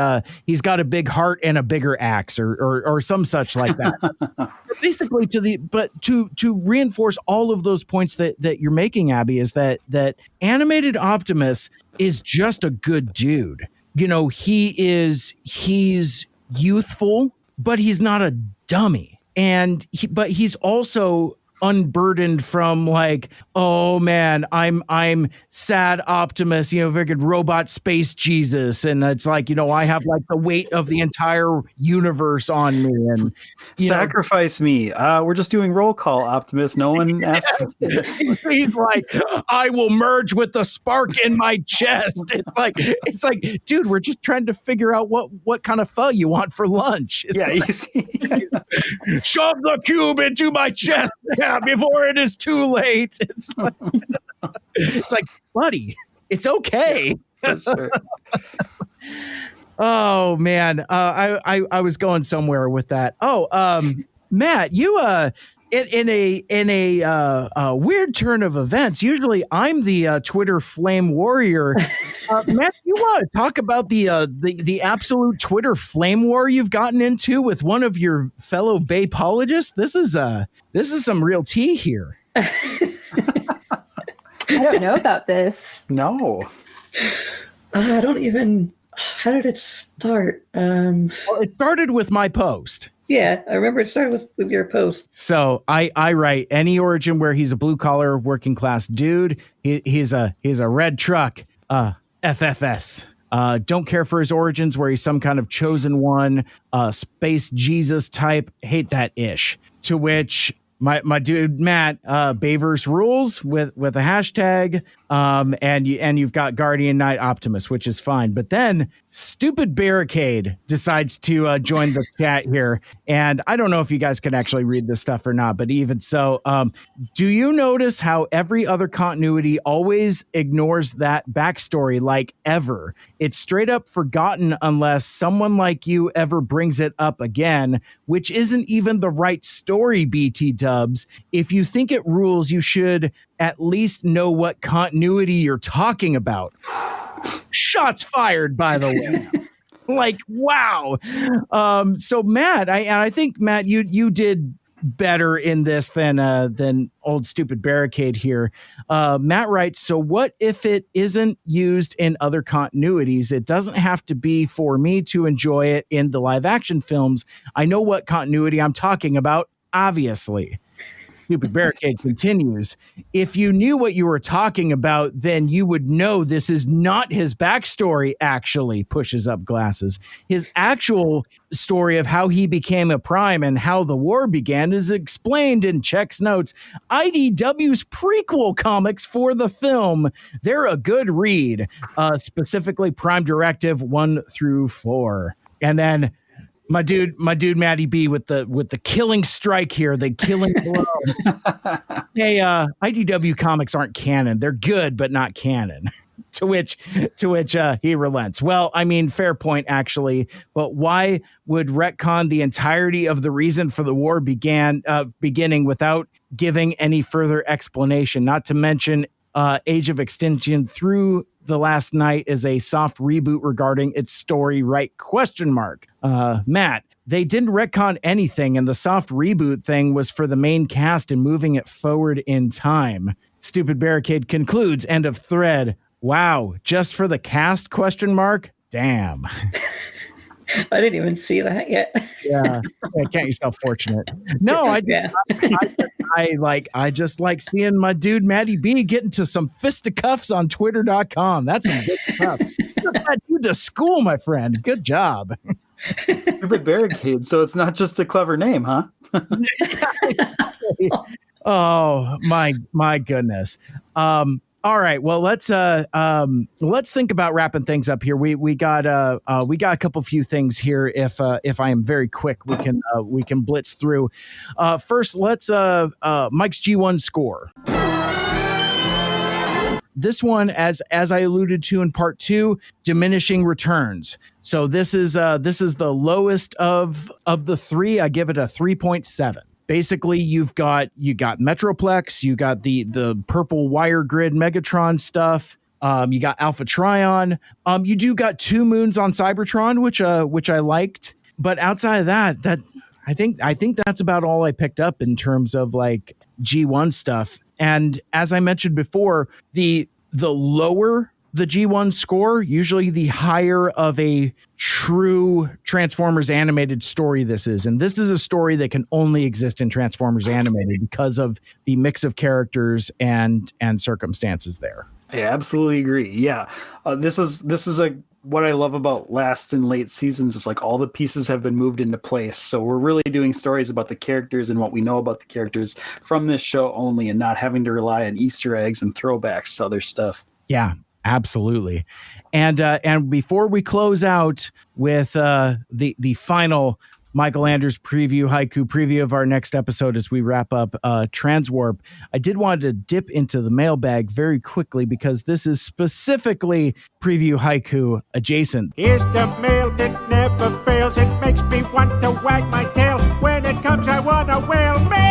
got a big heart and a bigger axe or some such like that. Basically to reinforce all of those points that you're making, Abby, is that animated Optimus is just a good dude. He's youthful, but he's not a dummy. But he's also unburdened from like, oh man, I'm sad Optimus, freaking robot space Jesus, and it's like, I have like the weight of the entire universe on me, and sacrifice me. We're just doing roll call, Optimus. No one asked for this. He's like, I will merge with the spark in my chest. It's like, dude, we're just trying to figure out what kind of pho you want for lunch. You see. Shove the cube into my chest before it is too late. It's like, buddy, it's okay. For sure. Oh man, I was going somewhere with that. Matt, you in a weird turn of events. Usually, I'm the Twitter flame warrior. Matt, you want to talk about the absolute Twitter flame war you've gotten into with one of your fellow Baypologists? This is some real tea here. I don't know about this. No. I don't even. How did it start? Well, it started with my post. Yeah, I remember it started with your post. So I write any origin where he's a blue collar working class dude. He's a red truck. FFS. Don't care for his origins where he's some kind of chosen one, space Jesus type. Hate that ish. To which my dude Matt Bavers rules with a hashtag, and you've got Guardian Knight Optimus, which is fine. But then Stupid Barricade decides to join the chat here, and I don't know if you guys can actually read this stuff or not, but even so, do you notice how every other continuity always ignores that backstory like ever? It's straight up forgotten unless someone like you ever brings it up again, which isn't even the right story, BT dubs. If you think it rules, you should at least know what continuity you're talking about. Shots fired, by the way. Like, wow. So Matt, I think Matt, you did better in this than old Stupid Barricade here. Matt writes, so what if it isn't used in other continuities? It doesn't have to be for me to enjoy it in the live action films. I know what continuity I'm talking about, obviously. Stupid Barricade continues. If you knew what you were talking about, then you would know this is not his backstory, actually. Pushes up glasses. His actual story of how he became a Prime and how the war began is explained in Check's notes. IDW's prequel comics for the film. They're a good read, specifically Prime Directive 1 through 4. And then my dude Matty B with the killing strike here, the killing blow. Hey, IDW comics aren't canon. They're good, but not canon. To which he relents. Well, I mean, fair point, actually. But why would retcon the entirety of the reason for the war beginning without giving any further explanation? Not to mention Age of Extinction through the last night is a soft reboot regarding its story, right? ? Matt, they didn't retcon anything, and the soft reboot thing was for the main cast and moving it forward in time. Stupid Barricade concludes, end of thread. Wow, just for the cast ? Damn. I didn't even see that yet. Yeah, count yourself fortunate. No, I just like seeing my dude Matty B get into some fisticuffs on Twitter.com. That's some good stuff. Took that dude to school, my friend. Good job. Stupid Barricade. So it's not just a clever name, huh? Oh my goodness. All All right. Well, let's think about wrapping things up here. We got a couple few things here. If I am very quick, we can blitz through. First, let's Mike's G1 score. This one, as I alluded to in part 2, diminishing returns. So this is the lowest of the 3. I give it a 3.7. Basically, you got Metroplex, you got the purple wire grid Megatron stuff, you got Alpha Trion, you do got 2 moons on Cybertron, which I liked, but outside of that I think that's about all I picked up in terms of like G1 stuff. And as I mentioned before, the lower the G1 score, usually the higher of a true Transformers animated story this is. And this is a story that can only exist in Transformers animated because of the mix of characters and circumstances there. I absolutely agree. Yeah. This is what I love about last and late seasons is like all the pieces have been moved into place. So we're really doing stories about the characters and what we know about the characters from this show only, and not having to rely on Easter eggs and throwbacks to other stuff. Yeah, absolutely. And before we close out with the final Michael Anders haiku preview of our next episode as we wrap up TransWarped, I did want to dip into the mailbag very quickly because this is specifically preview haiku adjacent. Here's the mail that never fails. It makes me want to wag my tail. When it comes, I want a whale mail.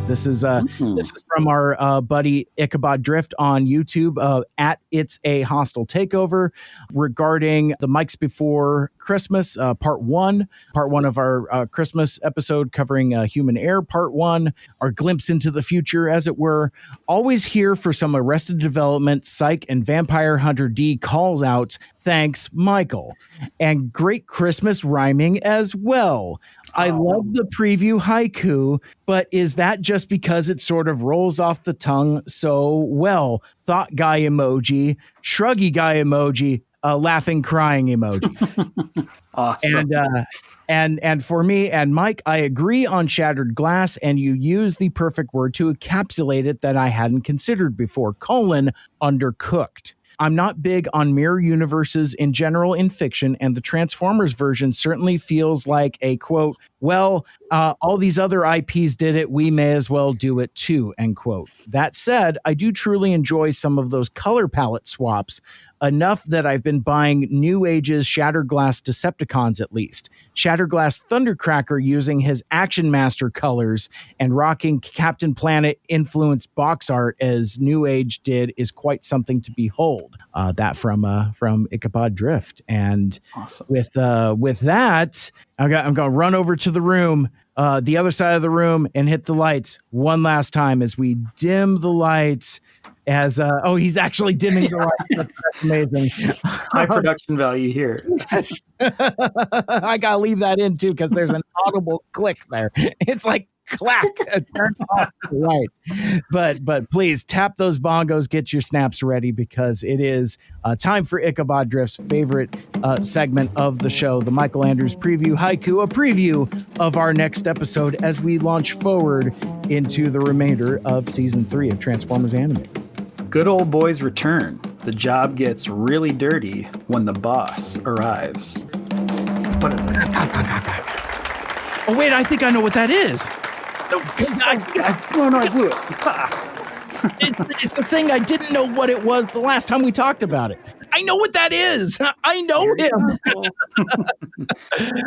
This is from our buddy Ichabod Drift on YouTube at It's a Hostile Takeover regarding the Mikes Before Christmas, part 1 of our Christmas episode covering Human Air, part 1, our glimpse into the future, as it were. Always here for some Arrested Development, Psych, and Vampire Hunter D calls outs. Thanks, Michael. And great Christmas rhyming as well. I love the preview haiku, but is that just because it sort of rolls off the tongue so well? Thought guy emoji, shruggy guy emoji, laughing crying emoji. Awesome. And for me and Mike, I agree on Shattered Glass, and you use the perfect word to encapsulate it that I hadn't considered before, undercooked. I'm not big on mirror universes in general in fiction, and the Transformers version certainly feels like a quote, well, all these other IPs did it, we may as well do it too, end quote. That said, I do truly enjoy some of those color palette swaps, enough that I've been buying New Age's Shattered Glass Decepticons at least. Shattered Glass Thundercracker using his Action Master colors and rocking Captain Planet influenced box art as New Age did is quite something to behold. That from Ichabod Drift. And awesome. With that, I'm going to run over to the room, the other side of the room, and hit the lights one last time as we dim the lights. As he's actually dimming the lights. That's amazing. High production value here. Yes. I gotta leave that in too because there's an audible click there. It's like clack, turn off the lights. But please tap those bongos, get your snaps ready because it is time for Ichabod Drift's favorite segment of the show, the Michael Anders preview haiku, a preview of our next episode as we launch forward into the remainder of season 3 of Transformers Animated. Good old boys return. The job gets really dirty when the boss arrives. Oh wait, I think I know what that is. I blew it. It's the thing I didn't know what it was the last time we talked about it. I know what that is. I know him.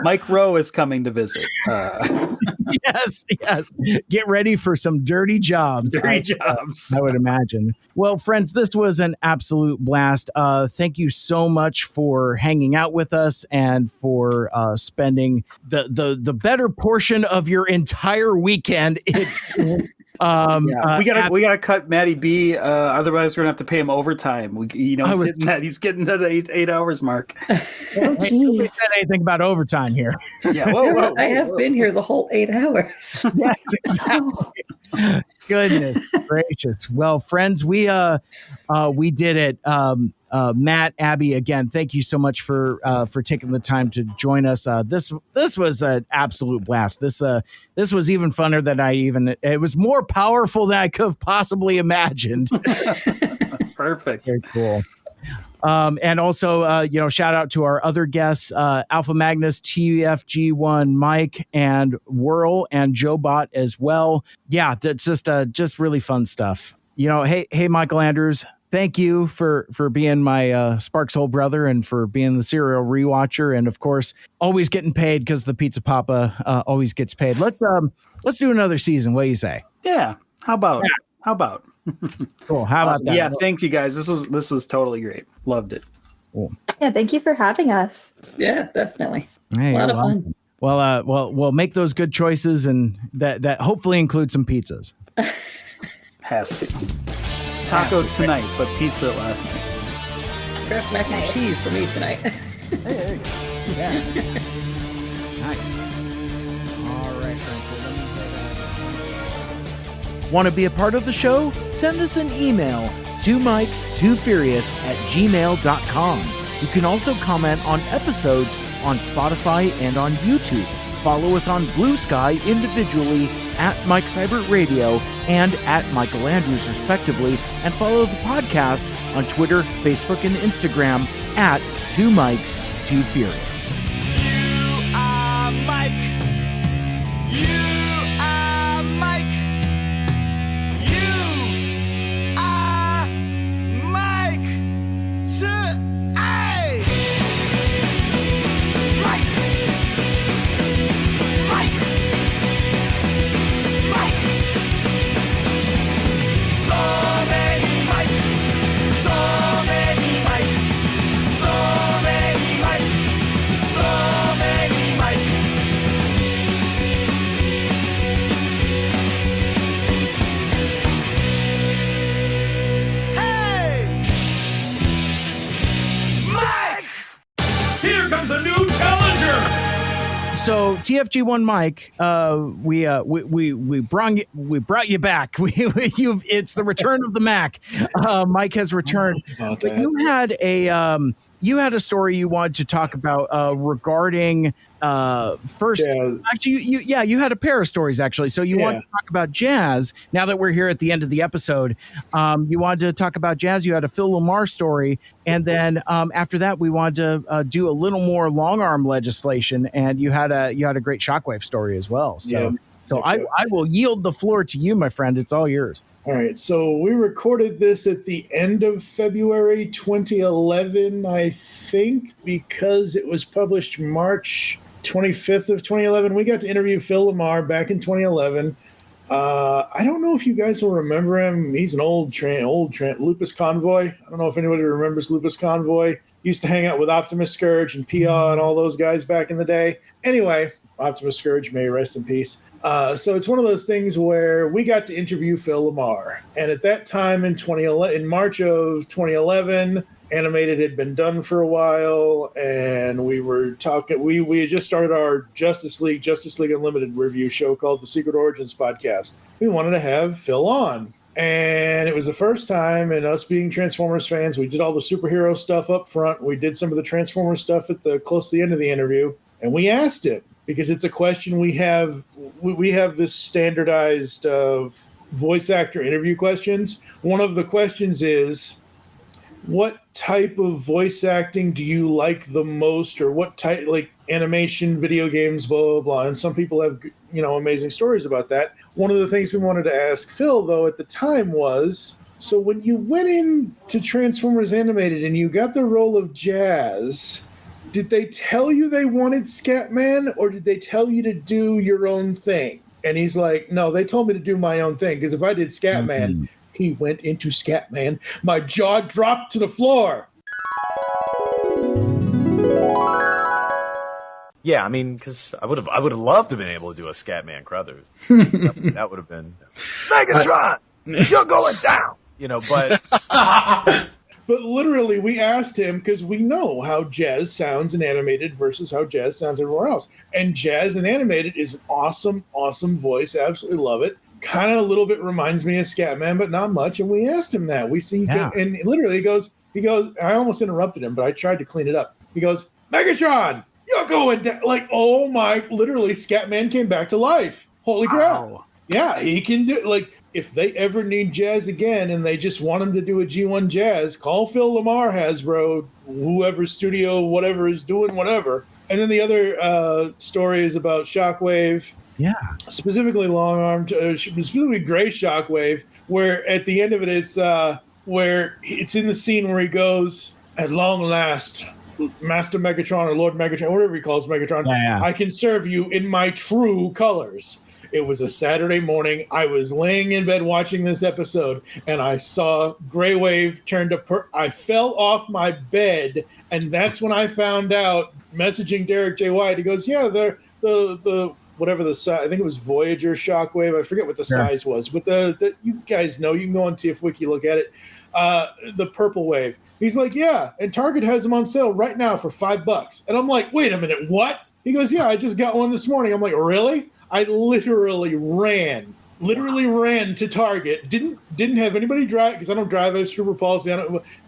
Mike Rowe is coming to visit. Yes. Get ready for some dirty jobs. I would imagine. Well, friends, this was an absolute blast. Thank you so much for hanging out with us and for spending the better portion of your entire weekend. We gotta cut Matty B. Otherwise, we're gonna have to pay him overtime. He's getting to the 8 hours mark. Nobody said anything about overtime here. Yeah, whoa. I have been here the whole 8 hours. Yes, exactly. Goodness gracious. Well, friends, we did it. Matt, Abby, again, thank you so much for taking the time to join us. This was an absolute blast. This was even funner than it was more powerful than I could have possibly imagined. Perfect. Very cool. And also, shout out to our other guests, Alpha Magnus, TFG1 Mike, and Whirl, and Joe Bot as well. Yeah, that's just really fun stuff. Hey, Michael Andrews, thank you for being my Sparks Hole brother and for being the serial rewatcher, and of course, always getting paid because the Pizza Papa always gets paid. Let's do another season. What do you say? Yeah. How about? Cool. How about that? Yeah, thanks you guys. This was totally great. Loved it. Cool. Yeah, thank you for having us. Yeah, definitely. Hey, a lot of fun. Well, we'll make those good choices, and that hopefully includes some pizzas. Has to. Tacos tonight, but pizza last night. Kraft mac and cheese for me tonight. Hey, there you go. Yeah. Nice. All right, friends. Well, let me want to be a part of the show? Send us an email to mikes2furious@gmail.com. You can also comment on episodes on Spotify and on YouTube. Follow us on Blue Sky individually at Mike Seibert Radio and at Michael Andrews, respectively, and follow the podcast on Twitter, Facebook, and Instagram at 2Mikes2Furious. You are Mike. You are Mike. You are Mike. Mike. Mike. Mike. So many Mike. So many Mike. So many Mike. So many Mike. Hey! Mike! Here comes a new challenger! So TFG1 Mike, we brought you back. It's the return of the Mac. Mike has returned. But you had a story you wanted to talk about regarding first. Jazz. Actually, you had a pair of stories actually. So you wanted to talk about jazz. Now that we're here at the end of the episode, you wanted to talk about jazz. You had a Phil Lamar story, and then after that, we wanted to do a little more long arm legislation, and you had a great Shockwave story as well. So I will yield the floor to you, my friend. It's all yours. All right, so we recorded this at the end of February 2011, I think, because it was published March 25th of 2011. We got to interview Phil Lamar back in 2011. I don't know if you guys will remember him. He's an old Lupus Convoy. I don't know if anybody remembers Lupus Convoy. He used to hang out with Optimus Scourge and Pia and all those guys back in the day. Anyway, Optimus Scourge, may rest in peace. So it's one of those things where we got to interview Phil Lamar. And at that time in March of 2011, Animated had been done for a while, and we were talking. We had just started our Justice League Unlimited review show called the Secret Origins Podcast. We wanted to have Phil on. And it was the first time, and us being Transformers fans, we did all the superhero stuff up front. We did some of the Transformers stuff at close to the end of the interview. And we asked him, because it's a question we have this standardized voice actor interview questions. One of the questions is, what type of voice acting do you like the most, or what type, like animation, video games, blah, blah, blah. And some people have, amazing stories about that. One of the things we wanted to ask Phil, though, at the time was, so when you went in to Transformers Animated and you got the role of Jazz, did they tell you they wanted Scatman, or did they tell you to do your own thing? And he's like, no, they told me to do my own thing, because if I did Scatman, he went into Scatman, my jaw dropped to the floor. Yeah, I mean, because I would have loved to have been able to do a Scatman Crothers. that would have been Megatron. You're going down. But. But literally, we asked him, because we know how Jazz sounds in Animated versus how Jazz sounds everywhere else. And Jazz in Animated is an awesome, awesome voice. Absolutely love it. Kind of a little bit reminds me of Scatman, but not much. And we asked him that. And literally he goes, He goes, I almost interrupted him, but I tried to clean it up. He goes, Megatron, you're going down. Like, oh my, literally, Scatman came back to life. Holy crap. Yeah, he can do, like, if they ever need Jazz again and they just want him to do a G1 Jazz, call Phil Lamar, Hasbro, whoever studio, whatever is doing whatever. And then the other story is about Shockwave. Yeah. Specifically long-armed, specifically Gray Shockwave, where at the end of it, it's where it's in the scene where he goes, at long last, Master Megatron or Lord Megatron, whatever he calls Megatron, I can serve you in my true colors. It was a Saturday morning. I was laying in bed watching this episode, and I saw Grey Wave turn to I fell off my bed, and that's when I found out, messaging Derek J. White, he goes, yeah, the whatever the size, I think it was Voyager Shockwave. I forget what the size was, but the you guys know, you can go on TF Wiki, look at it. The purple wave. He's like, yeah, and Target has them on sale right now for $5. And I'm like, wait a minute, what? He goes, yeah, I just got one this morning. I'm like, really? I literally ran to Target. Didn't have anybody drive, because I don't drive. I have cerebral palsy.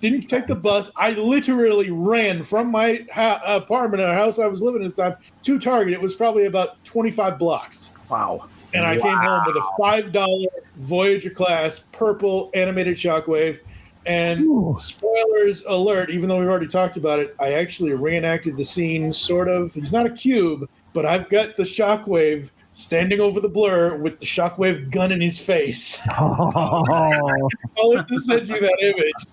Didn't take the bus. I literally ran from my apartment or house I was living at the time to Target. It was probably about 25 blocks. Wow. And I came home with a $5 Voyager class purple animated Shockwave. And spoilers alert, even though we've already talked about it, I actually reenacted the scene, sort of. He's not a cube, but I've got the Shockwave standing over the blur with the Shockwave gun in his face. I'll have to send you that image.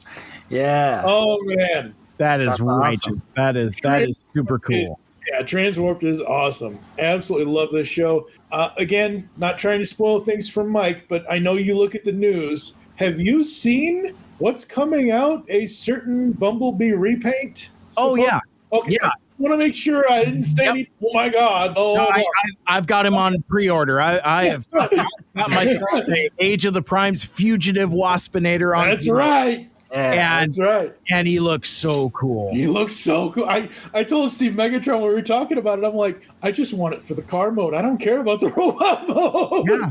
Yeah. Oh, man. That's righteous. Awesome. That is super cool. Yeah, TransWarped is awesome. Absolutely love this show. Again, not trying to spoil things for Mike, but I know you look at the news. Have you seen what's coming out? A certain Bumblebee repaint? Oh, yeah. Okay. Yeah. I want to make sure I didn't say anything. Oh, my God. Oh, no, I've got him on pre-order. I have got myself a Age of the Primes Fugitive Waspinator on. That's right. And, that's right. And he looks so cool. He looks so cool. I told Steve Megatron when we were talking about it, I'm like, I just want it for the car mode. I don't care about the robot mode. Yeah.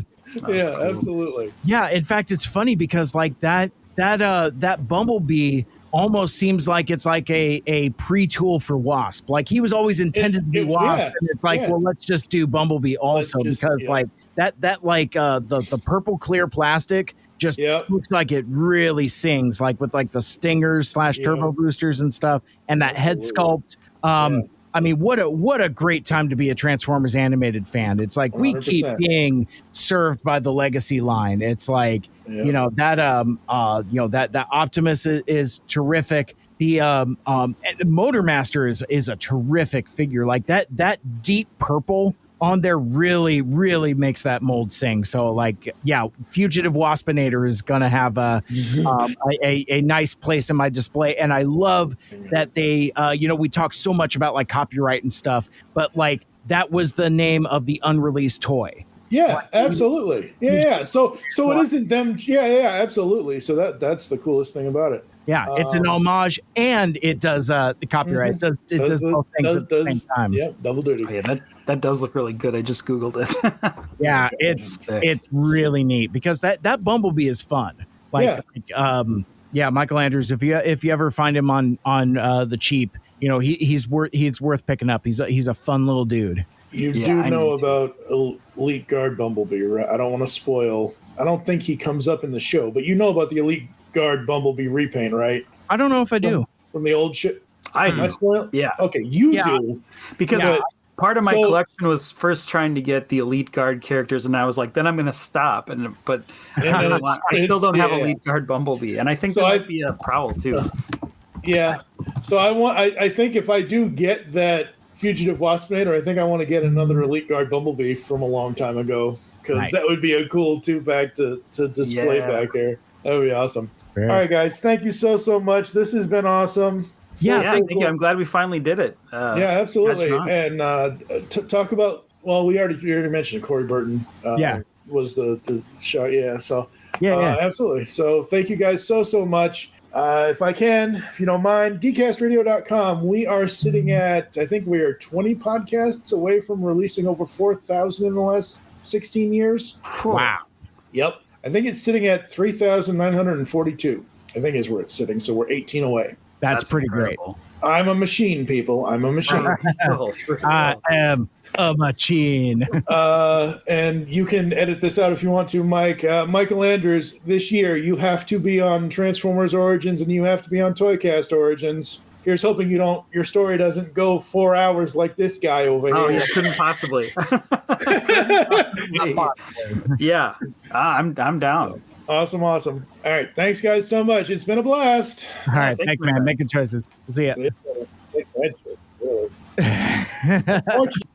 Yeah, cool. Absolutely. Yeah, in fact, it's funny because like that Bumblebee almost seems like it's like a pre-tool for Wasp. Like he was always intended to be Wasp, and it's like, well, let's just do Bumblebee also because like that like the purple clear plastic just looks like it really sings, like with like the stingers / turbo boosters and stuff, and that head sculpt. I mean, what a great time to be a Transformers animated fan. It's like 100%. We keep being served by the Legacy line. It's like that Optimus is terrific. The Motormaster is a terrific figure. Like that deep purple on there really, really makes that mold sing. So like, yeah, Fugitive Waspinator is going to have a nice place in my display. And I love that they, we talked so much about like copyright and stuff, but like that was the name of the unreleased toy. Yeah, absolutely. Yeah. So it isn't them. Yeah, absolutely. So that's the coolest thing about it. Yeah, it's an homage, and it does the copyright. It does both things at the same time. Yeah, double duty. Oh, yeah, that does look really good. I just Googled it. Yeah, it's really neat because that Bumblebee is fun. Michael Andrews. If you ever find him on the cheap, he's worth picking up. He's a fun little dude. You do know about Elite Guard Bumblebee, right? I don't want to spoil. I don't think he comes up in the show, but you know about the Elite Guard Bumblebee repaint, right? I don't know if I do. From the old shit. I do. Yeah. Okay, you do. Because part of my collection was first trying to get the Elite Guard characters, and I was like, then I'm going to stop. But I still don't have Elite Guard Bumblebee, and I think that might be a Prowl too. Yeah. So I think if I do get that Fugitive Waspinator, I think I want to get another Elite Guard Bumblebee from a long time ago, because that would be a cool 2-pack to display back here. That would be awesome. All right, guys. Thank you so much. This has been awesome. Thank you. I'm glad we finally did it. Absolutely. And talk about, well, we already mentioned Corey Burton. Was the show. Yeah. So absolutely. So thank you guys so much. If you don't mind, dcastradio.com. We are sitting at, I think we are 20 podcasts away from releasing over 4,000 in the last 16 years. Wow. Yep. I think it's sitting at 3,942. I think is where it's sitting. So we're 18 away. That's pretty incredible. Great. I'm a machine, people. I'm a machine. I am a machine. And you can edit this out if you want to, Mike. Michael Andrews, this year you have to be on Transformers Origins and you have to be on Toycast Origins. Here's hoping your story doesn't go 4 hours like this guy over here. Oh, yeah, couldn't possibly. Yeah, I'm down. Awesome. All right, thanks guys so much. It's been a blast. All right, thanks man. Making choices. See ya. Unfortunately,